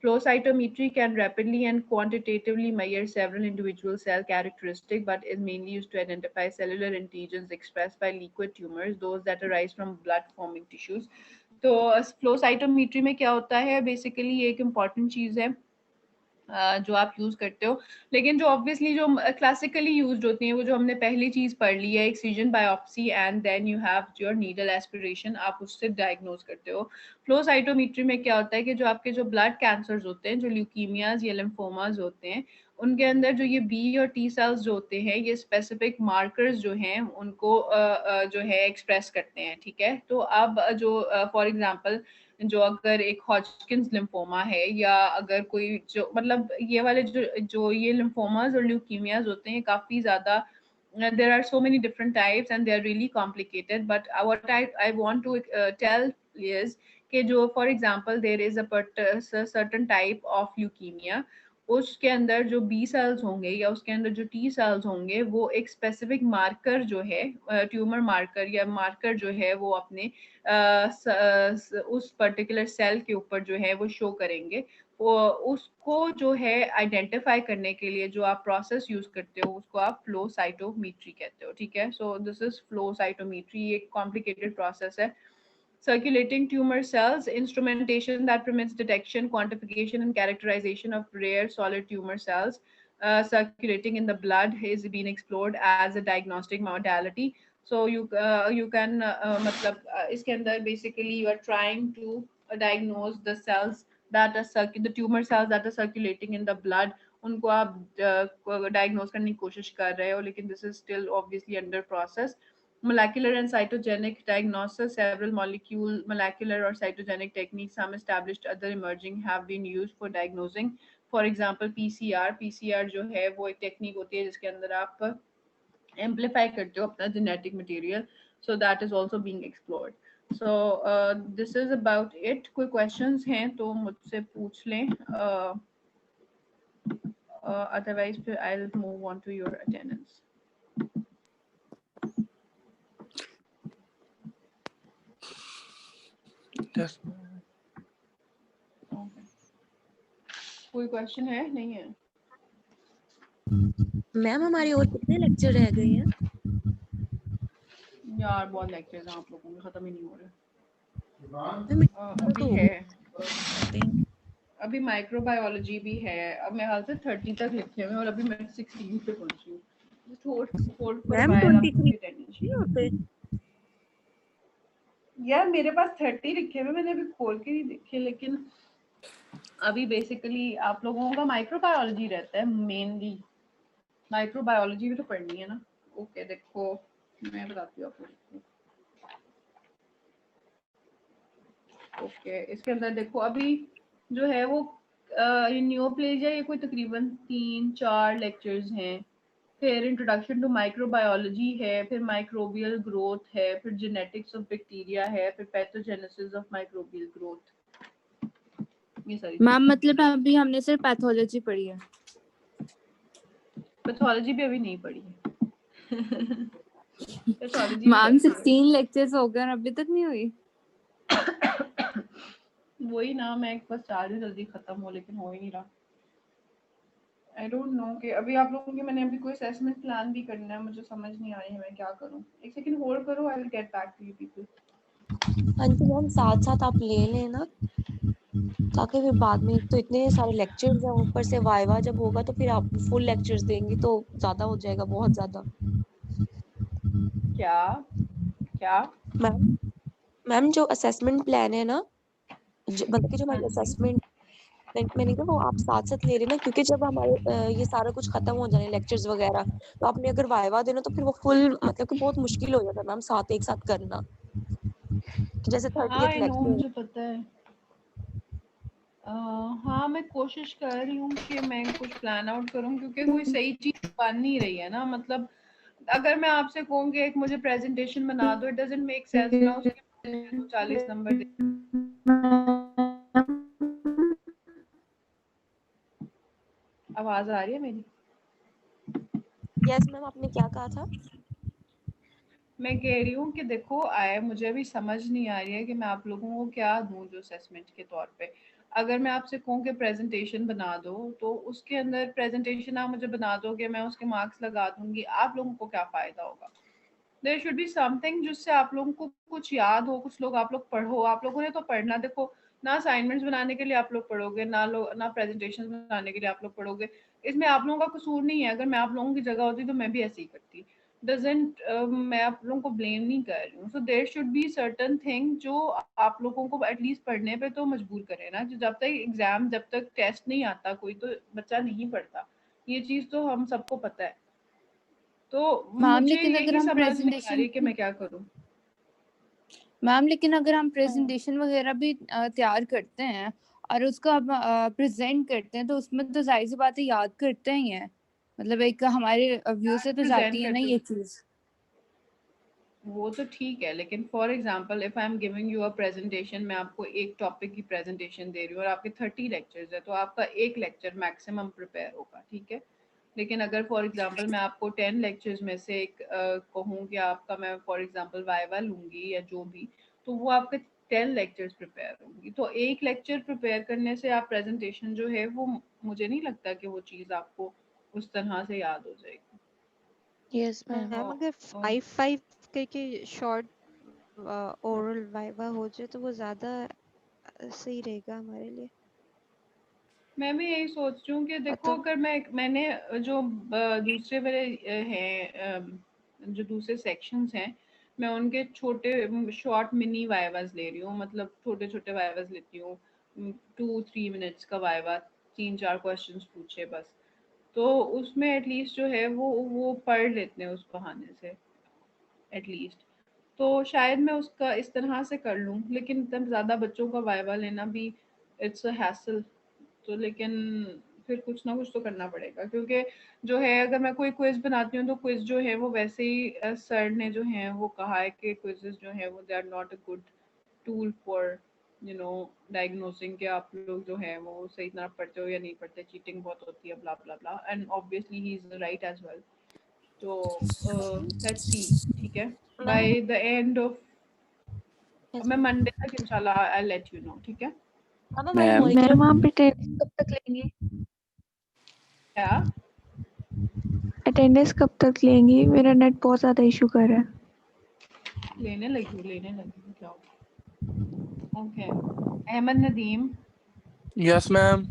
Flow cytometry can rapidly and quantitatively measure several individual cell characteristics, but is mainly used to identify cellular antigens expressed by liquid tumors, those that arise from blood-forming tissues. तो flow cytometry में क्या होता है? Basically ये एक important चीज़ है जो आप यूज करते हो, लेकिन जो ऑब्वियसली जो क्लासिकली यूज्ड होती हैं वो जो हमने पहली चीज पढ़ ली है, excision biopsy and then you have your needle aspiration, आप उससे डायग्नोज करते हो. फ्लो साइटोमेट्री में क्या होता है कि जो आपके जो ब्लड कैंसर्स होते हैं, जो ल्यूकीमियाज या लिम्फोमाज होते हैं, उनके अंदर जो ये बी और टी सेल्स जो होते हैं, ये स्पेसिफिक मार्कर्स जो हैं उनको जो है एक्सप्रेस करते हैं. ठीक है, तो अब जो फॉर एग्जांपल जो अगर एक हॉजकिंस लिम्फोमा है, या अगर कोई जो मतलब ये वाले जो ये लिम्फोमास और ल्यूकीमियाज होते हैं काफी ज्यादा, there are so many different types and they are really complicated, but what I want to tell is कि जो for example there is a certain type of leukemia, उसके अंदर जो बी सेल्स होंगे या उसके अंदर जो टी सेल्स होंगे वो एक स्पेसिफिक मार्कर जो है, ट्यूमर मार्कर या मार्कर जो है वो अपने उस पर्टिकुलर सेल के ऊपर जो है वो शो करेंगे. वो उसको जो है आइडेंटिफाई करने के लिए जो आप प्रोसेस यूज करते हो उसको आप फ्लो साइटोमेट्री कहते हो. ठीक है, so this is flow cytometry, एक कॉम्प्लिकेटेड प्रोसेस है. Circulating tumor cells, instrumentation that permits detection, quantification, and characterization of rare solid tumor cells circulating in the blood is being explored as a diagnostic modality. So you can मतलब इसके अंदर basically you are trying to diagnose the cells that are the tumor cells that are circulating in the blood, उनको आप diagnose करने की कोशिश कर रहे हो, लेकिन this is still obviously under process. Molecular and cytogenic diagnosis, several molecular or cytogenic techniques, some established, other emerging, have been used for diagnosing. For example, PCR जो है वो एक टेक्निक होती है जिसके अंदर आप amplify करते हो अपना genetic material, so that is also being explored. So this is about it. कोई questions हैं तो मुझसे पूछ लें, otherwise I'll move on to your attendance. Yes. कोई क्वेश्चन है? नहीं है मैम, हमारे और कितने लेक्चर रह गए हैं? यार बहुत लेक्चर्स हैं आप लोगों के, खत्म ही नहीं हो रहे. तो अभी है, अभी माइक्रोबायोलॉजी भी है. अब मैं हाल से 30 तक लिखे हुए हैं और अभी मैं 16 पे पहुंची हूँ. मैम 23 यार मेरे पास 30 लिखे हुए, मैंने अभी खोल के नहीं देखे, लेकिन अभी बेसिकली आप लोगों का माइक्रोबायोलॉजी रहता है मेनली. माइक्रोबायोलॉजी भी तो पढ़नी है ना. ओके देखो मैं बताती हूँ आपको. ओके इसके अंदर देखो अभी जो है वो न्यूप्लेजिया, ये कोई तकरीबन 3-4 लेक्चर्स हैं. फिर इंट्रोडक्शन टू माइक्रोबायोलॉजी है, फिर माइक्रोबियल ग्रोथ है, फिर जेनेटिक्स ऑफ बैक्टीरिया है, फिर पैथोजेनेसिस ऑफ माइक्रोबियल ग्रोथ. ये सारी मैम मतलब अभी हमने सिर्फ पैथोलॉजी पढ़ी है, पैथोलॉजी भी अभी नहीं पढ़ी है. पैथोलॉजी मैम 16 लेक्चर्स हो गए और अभी तक नहीं हुई. वही ना, मैं बस चाह रही हूँ जल्दी खत्म हो, लेकिन हो ही नहीं रहा. आई डोंट नो कि अभी आप लोगों के मैंने अभी कोई असेसमेंट प्लान भी करना है, मुझे समझ नहीं आ रही है मैं क्या करूं. एक सेकंड होल्ड करो, I will get back to you people. हाँ जी मैम, साथ साथ आप ले लेना ताकि फिर बाद में तो इतने सारे लेक्चर्स हैं, ऊपर से वाइवा जब होगा तो फिर आप फुल लेक्चर्स देंगी तो ज्यादा हो जाएगा, बहुत ज्यादा. क्या क्या मैम जो असेसमेंट प्लान है ना, मतलब कि जो हमारी असेसमेंट मैंने कहा वो आप साथ साथ ले लेना, क्योंकि जब हमारे ये सारा कुछ खत्म हो जाने लेक्चर्स वगैरह, तो आपने अगर वाइवा देना तो फिर वो फुल मतलब कि बहुत मुश्किल हो जाता है मैम साथ एक साथ करना. जैसे 30th हाँ, लेक्चर मुझे पता है. हाँ, मैं कोशिश कर रही हूँ कि मैं कुछ प्लान आउट करूँ, क्योंकि कोई सही चीज बन नहीं रही है ना। मतलब अगर मैं आपसे कहूँ कि एक मुझे प्रेजेंटेशन बना दो, इट डजंट मेक सेंस मैं उसके दे दूँ 40 नंबर दे। आवाज आ रही है मेरी? यस मैम, आपने क्या कहा था? मैं कह रही हूँ कि देखो आए, मुझे अभी समझ नहीं आ रही है कि मैं आप लोगों को क्या दूं जो असेसमेंट के तौर पे। अगर मैं आपसे कहूँ कि प्रेजेंटेशन बना दो, तो उसके अंदर प्रेजेंटेशन आप मुझे बना दो कि मैं उसके मार्क्स लगा दूंगी, आप लोगों को क्या फायदा होगा? देयर शुड बी समथिंग जिससे आप लोगों को कुछ याद हो, कुछ लोग आप लोग पढ़ो। आप लोगों ने तो पढ़ना, देखो ना असाइनमेंट्स बनाने के लिए आप लोग पढ़ोगे, ना प्रेजेंटेशन बनाने के लिए आप लोग पढ़ोगे। इसमें आप लोगों का कसूर नहीं है। अगर मैं आप लोगों की जगह होती तो मैं भी ऐसे ही करती। डजेंट मैं आप लोगों को ब्लेम नहीं कर रही हूँ। So there should be certain thing जो आप लोगों को एटलीस्ट पढ़ने पे तो मजबूर करे ना। जो जब तक एग्जाम, जब तक टेस्ट नहीं आता कोई, तो बच्चा नहीं पढ़ता। ये चीज तो हम सबको पता है। तो मैम मुझे लेकिन अगर यही हम समझ नहीं आ रही प्रेजेंटेशन कि मैं क्या करूं। प्रेजेंटेशन वगैरह भी तैयार करते हैं और उसको हम प्रेजेंट करते हैं, तो उसमें तो जाहिर सी बात है याद करते ही हैं। मतलब एक हमारे व्यू से तो प्रेजेंट जाती है ना करते ये हो चीज। वो तो ठीक है, लेकिन for example if I am giving you a presentation, मैं आपको एक टॉपिक की प्रेजेंटेशन दे रही हूँ और आपके 30 लेक्चर्स है, तो आपका एक लेक्चर मैक्सिमम प्रिपेयर होगा, ठीक है। लेकिन अगर फॉर एग्जांपल मैं आपको 10 लेक्चर्स में से एक कहूँ कि आपका, मैं फॉर एग्जांपल वाइवा लूंगी या जो भी, तो वो आपके 10 लेक्चर्स प्रिपेयर होंगी। तो एक लेक्चर प्रिपेयर करने से आप प्रेजेंटेशन जो है वो, मुझे नहीं लगता कि वो चीज़ आपको उस तरह से याद हो जाएगी। Yes ma'am. मैम अगर और 5-5 करके शॉर्ट ओरल वाइवा हो जाए तो वो ज्यादा सही रहेगा हमारे लिए। मैं भी यही सोच रही हूँ कि और देखो तो अगर मैंने जो दूसरे वाले हैं, जो दूसरे सेक्शंस हैं, मैं उनके छोटे शॉर्ट मिनी वाइवास ले रही हूँ। मतलब छोटे छोटे वाइवास लेती हूँ, 2-3 मिनट्स का वाइवा, 3-4 क्वेश्चंस पूछे बस। तो उसमें एटलीस्ट जो है वो पढ़ लेते हैं उस बहाने से एटलीस्ट। तो शायद मैं उसका इस तरह से कर लूँ, लेकिन इतना ज़्यादा बच्चों का वाइवा लेना भी, इट्स अ हैसल। तो लेकिन फिर कुछ ना कुछ तो करना पड़ेगा, क्योंकि जो है अगर मैं कोई क्विज बनाती हूँ तो क्विज जो है वो वैसे ही सर ने जो है वो कहा है कि क्विजेस जो है वो they are not a good tool for diagnosing के आप लोग जो है वो सही तरह पढ़ते हो या नहीं पढ़ते, चीटिंग बहुत होती है, blah blah blah, and obviously he is right as well. तो लेट्स सी, ठीक है। Ma'am by the end of, yes मैं मैम। मंडे तक इंशाल्लाह आई लेट यू नो, ठीक है। मैम हमारे मैम मॉलिक्यूलर मैम आप अटेंडेंस कब तक लेंगी? क्या? अटेंडेंस कब तक लेंगी? मेरा नेट बहुत ज़्यादा इशू कर रहा है। लेने लगी क्या? Okay. Ahmed Nadeem, yes ma'am.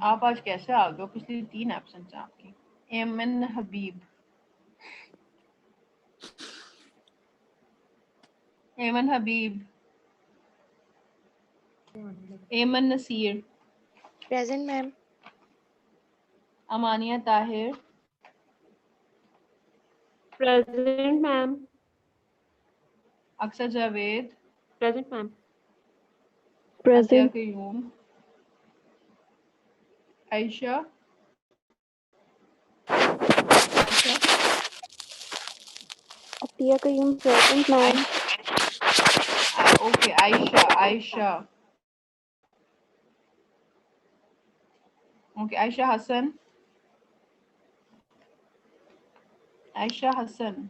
आप आज कैसे आ गए हो? पिछली 3 एब्सेंट हैं आपकी। एमन Habib, Aiman Habib, Aiman Nasir, present ma'am. Amania Tahir, present ma'am. Aksar Javed, present ma'am. Asia present. Qayyum, Ayesha, Ayesha, Atiya Qayyum present ma'am. Okay, Ayesha, Ayesha, okay, Ayesha Hasan, Ayesha Hasan,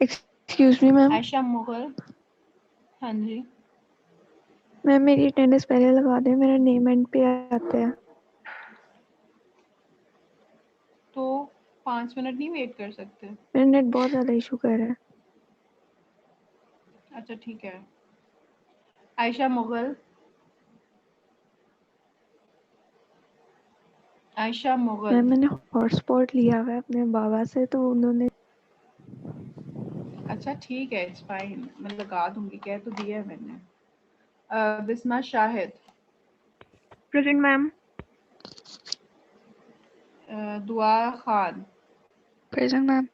excuse me ma'am. Ayesha Mughal. हाँ जी। मैम मेरी अटेंडेंस पहले लगा दें, मेरा नेम एंड पे आता है। तो 5 मिनट नहीं वेट कर सकते? मेरा नेट बहुत ज़्यादा इशू कर रहा है। अच्छा ठीक है। आयशा मुगल, आयशा मुगल। मैम मैंने हॉटस्पॉट लिया हुआ है अपने बाबा से, तो उन्होंने अच्छा ठीक है, इट्स फाइन, मैं लगा दूंगी, कह तो दिया है मैंने। Bisma Shahid, present ma'am. Dua Khan, present ma'am.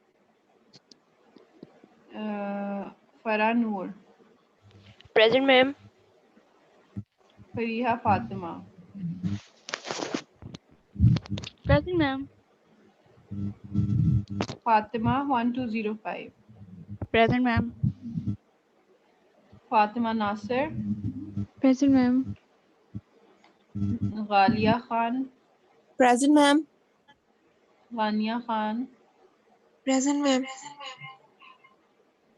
Farah Noor, present ma'am. Fariha Fatima, Present, ma'am. Fatima 1205, Present, ma'am. Fatima Nasir, Present, ma'am. Ghalia Khan, Present, ma'am. Wania Khan, Present, ma'am.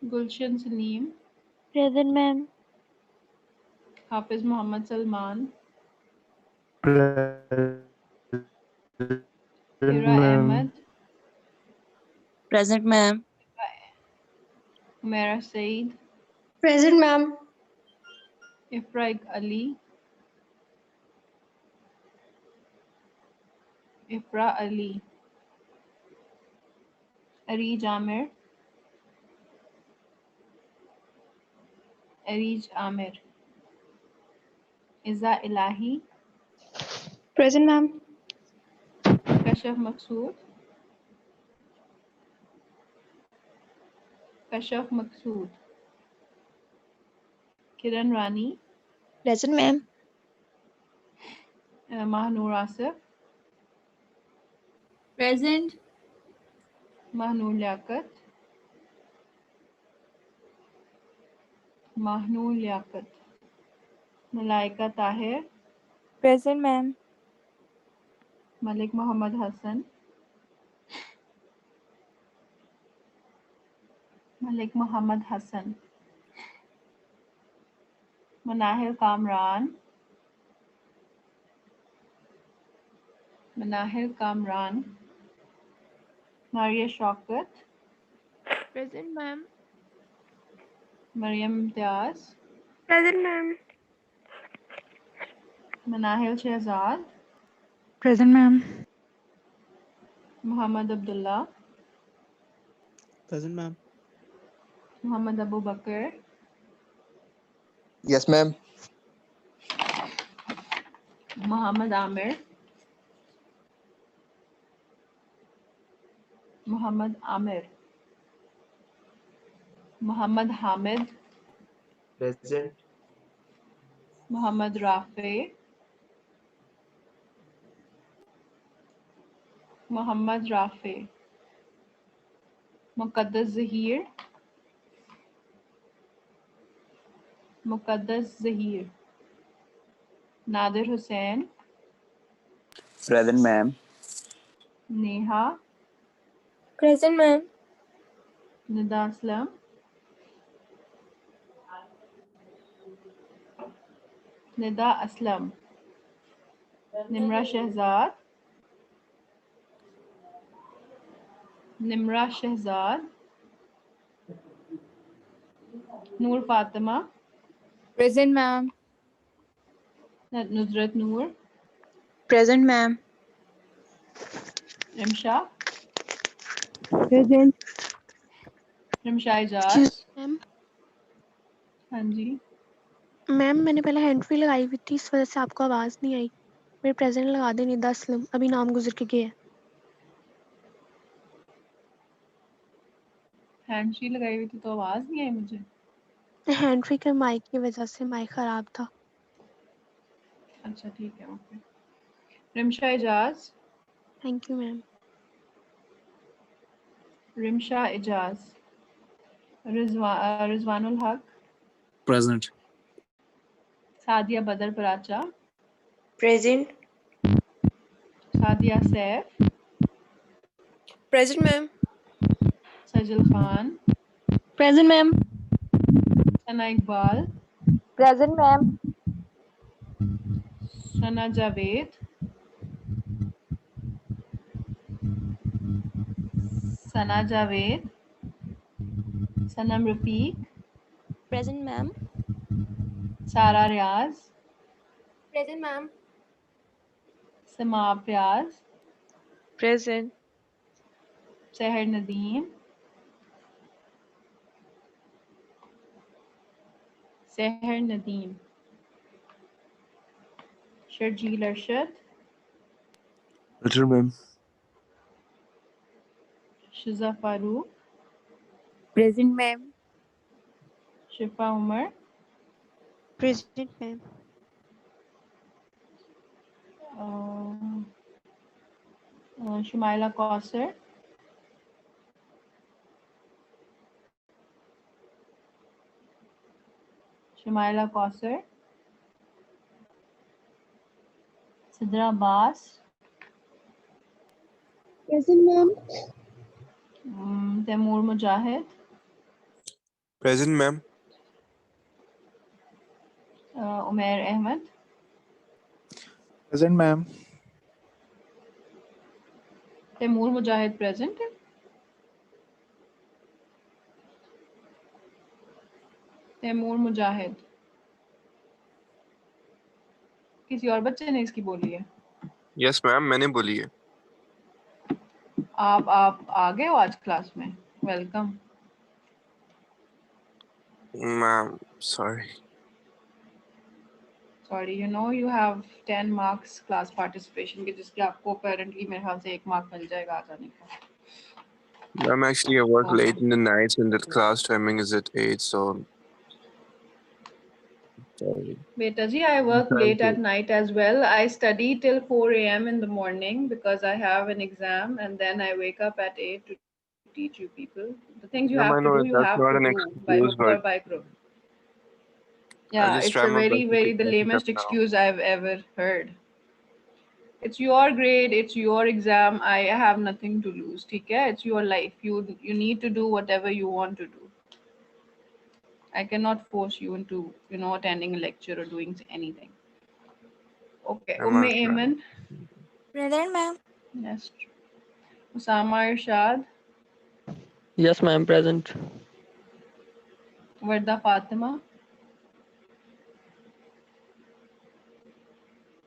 Gulshan Saleem, Present, ma'am. Hafiz Mohammad Salman, Hira Ahmed, Present, ma'am. Umaira Saeed, Present, ma'am. इफ्राइक Ali, Ifra Ali, Areej Amir, Areej Amir, Iza Elahi, Present, ma'am. Kashaf Maqsood, Kashaf Maqsood, Kiran Rani, Present, ma'am. Mahnoor Asif, Present. Mahnoor Liaquat, Mahnoor Liaquat, Malaika Tahir, Present, ma'am. Malik Mohammad Hassan, Malik Mohammad Hassan, Manahil Kamran, Manahil Kamran, Maria Shaukat, Present, ma'am. Maryam Imtiaz, Present, ma'am. Manahil Shahzad, Present, ma'am. Mohammad Abdullah, Present, ma'am. Mohammad Abu Bakar, Yes, ma'am. Mohammad Amir, Mohammad Amir, Mohammad Hamid, Present. Mohammad Rafay, Mohammad Rafay, Muqaddas Zaheer, Muqaddas Zaheer, Nadir Hussain, Present, ma'am. Neha, Present, ma'am. Nida Aslam, Nida Aslam, Nimra Shahzad, Nimra Shahzad, Noor Fatima, Present, ma'am. Nusrat Noor, Present, ma'am. Rimsha, Present. Rimsha Ijaz, ma'am हाँ जी, ma'am मैंने पहले hand free लगाई हुई थी, इस वजह से आपको आवाज़ नहीं आई। मेरे प्रेजेंट लगा दें निदा असलम, अभी नाम गुजर के गया हैंड शी लगाई हुई थी तो आवाज़ नहीं आई मुझे। है। हैंड फ्री के माइक की वजह से माइक ख़राब था। अच्छा ठीक है, okay. Rimsha Ijaz, thank you ma'am. Rimsha Ijaz, Rizwanul Haq, Present. Sadia Badar Paracha, present. Sadia Saif, present ma'am. Sajal Khan, Present, ma'am. Sana Iqbal, Present, ma'am. Sana Javed, Sana Javed, Sanam Rafiq, Present, ma'am. सारा रियाज, प्रेजेंट मैम। समा प्याज, प्रेजेंट। सहर नदीम, सहर Nadeem, Sharjeel Arshad, Present, ma'am. शिजा Farooq, Present, ma'am. Shifa Umar, present ma'am. Shumaila Kausar. Shumaila Kausar. Sidra Abbas. Present, ma'am. Taimur Mujahid. Present, ma'am. Umair Ahmed. Present, ma'am. Taimur Mujahid present. Taimur Mujahid. किसी और बच्चे ने इसकी बोली है? Yes, ma'am. मैंने बोली है। आप आ गए हो आज क्लास में? Welcome. Ma'am, sorry. Sorry, you know you have 10 marks class participation के, जिसके आपको अपेरेंटली मेरे ख्याल से 1 मार्क मिल जाएगा आ जाने का। Ma'am, actually, I work late in the nights and the class timing is at 8, so sorry. Beta ji, I work late at night as well. I study till 4 a.m. in the morning because I have an exam, and then I wake up at 8 to teach you people. The things you Ma'am, I have to know do, you that's have not to an do by excuse, hook or but by crook. I Yeah, just it's try a my very, best to very keep the myself lamest up now. excuse I've ever heard. It's your grade, it's your exam. I have nothing to lose. Okay, it's your life. You need to do whatever you want to do. I cannot force you into attending a lecture or doing anything. Okay, I'm Umme not trying. Ayman. Present, ma'am. Yes. Usama Irshad. Yes, ma'am. Present. Warda Fatima.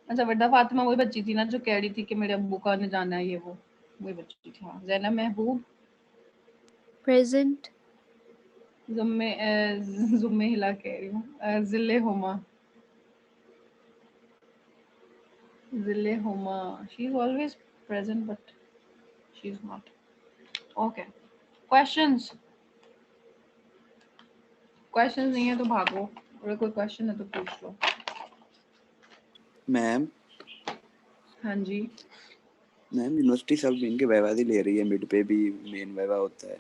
अच्छा, वर्दा फातिमा वही बच्ची थी ना जो कह रही थी कि मेरे अब्बू का ने जाना है, ये वो वही बच्ची थी। हाँ, ज़ैनब महबूब। Present. जुम्मे हिला कह रही हूँ। जिले हुमा। जिले Huma. She is always present but she is not. Okay. Questions. Questions नहीं है तो भागो, अगर कोई क्वेश्चन है तो पूछ लो। मैम हाँ जी। मैम यूनिवर्सिटी सब मेन के वाइवा ही ले रही है, मिड पे भी मेन वाइवा होता है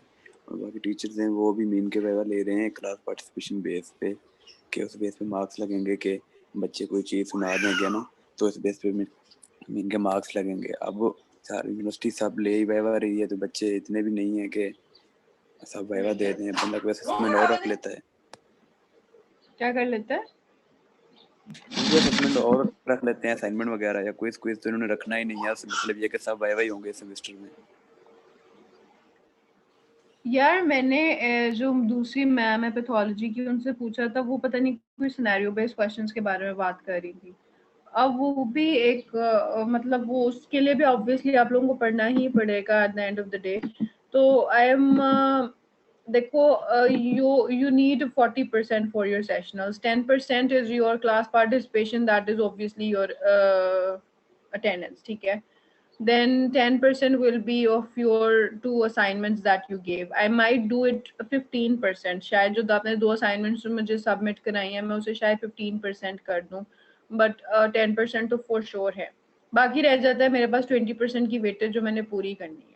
और बाकी टीचर्स हैं वो भी मेन के वाइवा ले रहे हैं क्लास पार्टिसिपेशन बेस पे, कि उस बेस पे मार्क्स लगेंगे कि बच्चे कोई चीज़ सुना देंगे ना तो उस बेस पे मेन के मार्क्स लगेंगे। अब सारी यूनिवर्सिटी सब ले ही वाइवा रही है तो बच्चे इतने भी नहीं है कि सब वाइवा दे दें, बंदा कोई असेसमेंट और रख लेता है। क्या कर लेता है? कोई असेसमेंट और रख लेते हैं, असाइनमेंट वगैरह या क्विज तो इन्होंने रखना ही नहीं है, उससे मतलब ये कि सब वाइवा ही होंगे सेमेस्टर में। यार मैंने जो दूसरी मैम है पैथोलॉजी की उनसे पूछा था, वो पता नहीं कोई सिनेरियो बेस्ड क्वेश्चंस के बारे में बात कर रही थी। अब वो भी एक मतलब वो उसके लिए भी ऑब्वियसली आप लोगों को पढ़ना ही पड़ेगा at the end of the day. तो आई एम देखो you need 40% for your sessionals, 10% is your class participation, that is obviously your attendance, ठीक है? Then 10% will be of your 2 assignments that you gave. I might do it 15%, शायद जो आपने 2 assignments मुझे submit कराई हैं मैं उसे शायद 15% कर दूं, but 10% तो for sure है। बाकी रह जाता है मेरे पास 20% की वेटेज जो मैंने पूरी करनी है।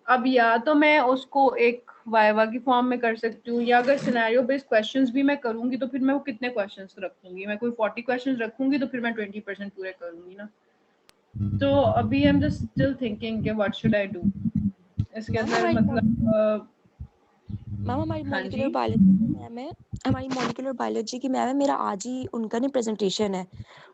अब या तो मैं उसको एक वाइवा की फॉर्म में कर सकती हूँ, या अगर सिनेरियो बेस्ड क्वेश्चंस भी मैं करूंगी तो फिर मैं वो कितने क्वेश्चंस रखूंगी? मैं कोई 40 क्वेश्चंस रखूंगी तो फिर मैं 20% पूरे करूंगी ना। तो अभी I am just still thinking कि व्हाट शुड आई डू इसके अंदर, मतलब मैम हमारी मॉलिक्यूलर बायोलॉजी की मैम है, हमारी मॉलिक्यूलर बायोलॉजी की मैम है, मेरा आज ही उनका नहीं प्रेजेंटेशन है,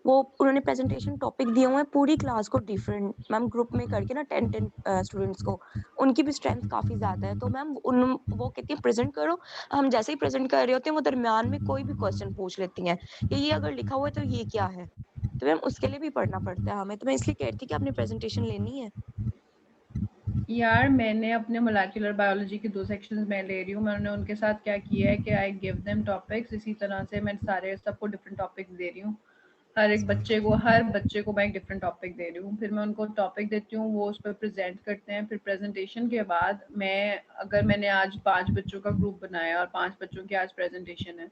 वो उन्होंने प्रेजेंटेशन टॉपिक दिए हुए हैं पूरी क्लास को डिफरेंट मैम ग्रुप में करके ना 10 स्टूडेंट्स को, उनकी भी स्ट्रेंथ काफी ज्यादा है। तो मैम वो कहती है प्रेजेंट करो, हम जैसे ही प्रेजेंट कर रहे होते हैं वो दरमियान में कोई भी क्वेश्चन पूछ लेती हैं कि ये अगर लिखा हुआ है तो ये क्या है, तो मैम उसके लिए भी पढ़ना पड़ता है हमें। तो मैं इसलिए कहती कि आपने प्रेजेंटेशन लेनी है। यार मैंने अपने मोलेक्युलर बायोलॉजी के 2 सेक्शंस में ले रही हूँ, मैंने उनके साथ क्या किया है कि आई गिव देम टॉपिक्स, इसी तरह से मैं सारे सबको डिफरेंट टॉपिक्स दे रही हूँ, हर बच्चे को मैं एक डिफरेंट टॉपिक दे रही हूँ, फिर मैं उनको टॉपिक देती हूँ, वो उस पर प्रेजेंट करते हैं, फिर प्रेजेंटेशन के बाद अगर मैंने आज 5 बच्चों का ग्रुप बनाया और 5 बच्चों की आज प्रेजेंटेशन है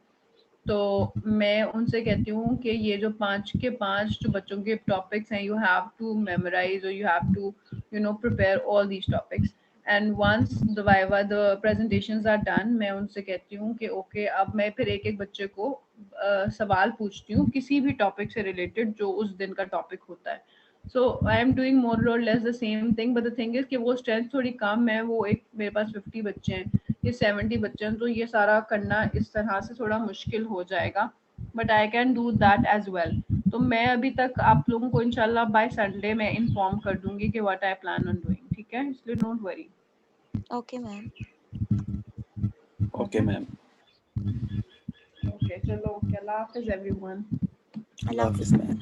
तो मैं उनसे कहती हूँ कि ये जो 5 के 5 जो बच्चों के टॉपिक्स हैं, यू हैव टू मेमोराइज और you have to prepare all these topics, and once the viva the presentations are done, मैं उनसे कहती हूँ कि ओके अब मैं फिर एक एक बच्चे को सवाल पूछती हूँ किसी भी टॉपिक से रिलेटेड जो उस दिन का टॉपिक होता है. सो आई एम डूइंग मोर और less the same thing, but the thing is कि वो स्ट्रेंथ थोड़ी कम है, वो एक मेरे पास 50 बच्चे हैं, ये 70 बच्चे हैं, तो ये सारा करना इस तरह से थोड़ा मुश्किल हो जाएगा, but I can do that as well. तो मैं अभी तक आप लोगों को इंशाल्लाह बाय संडे मैं इन्फॉर्म कर दूंगी कि what I plan on doing. ठीक है, इसलिए don't worry. Okay ma'am. Okay ma'am. Okay चलो, अल्लाह हाफिज एवरीवन. अल्लाह हाफिज मैम.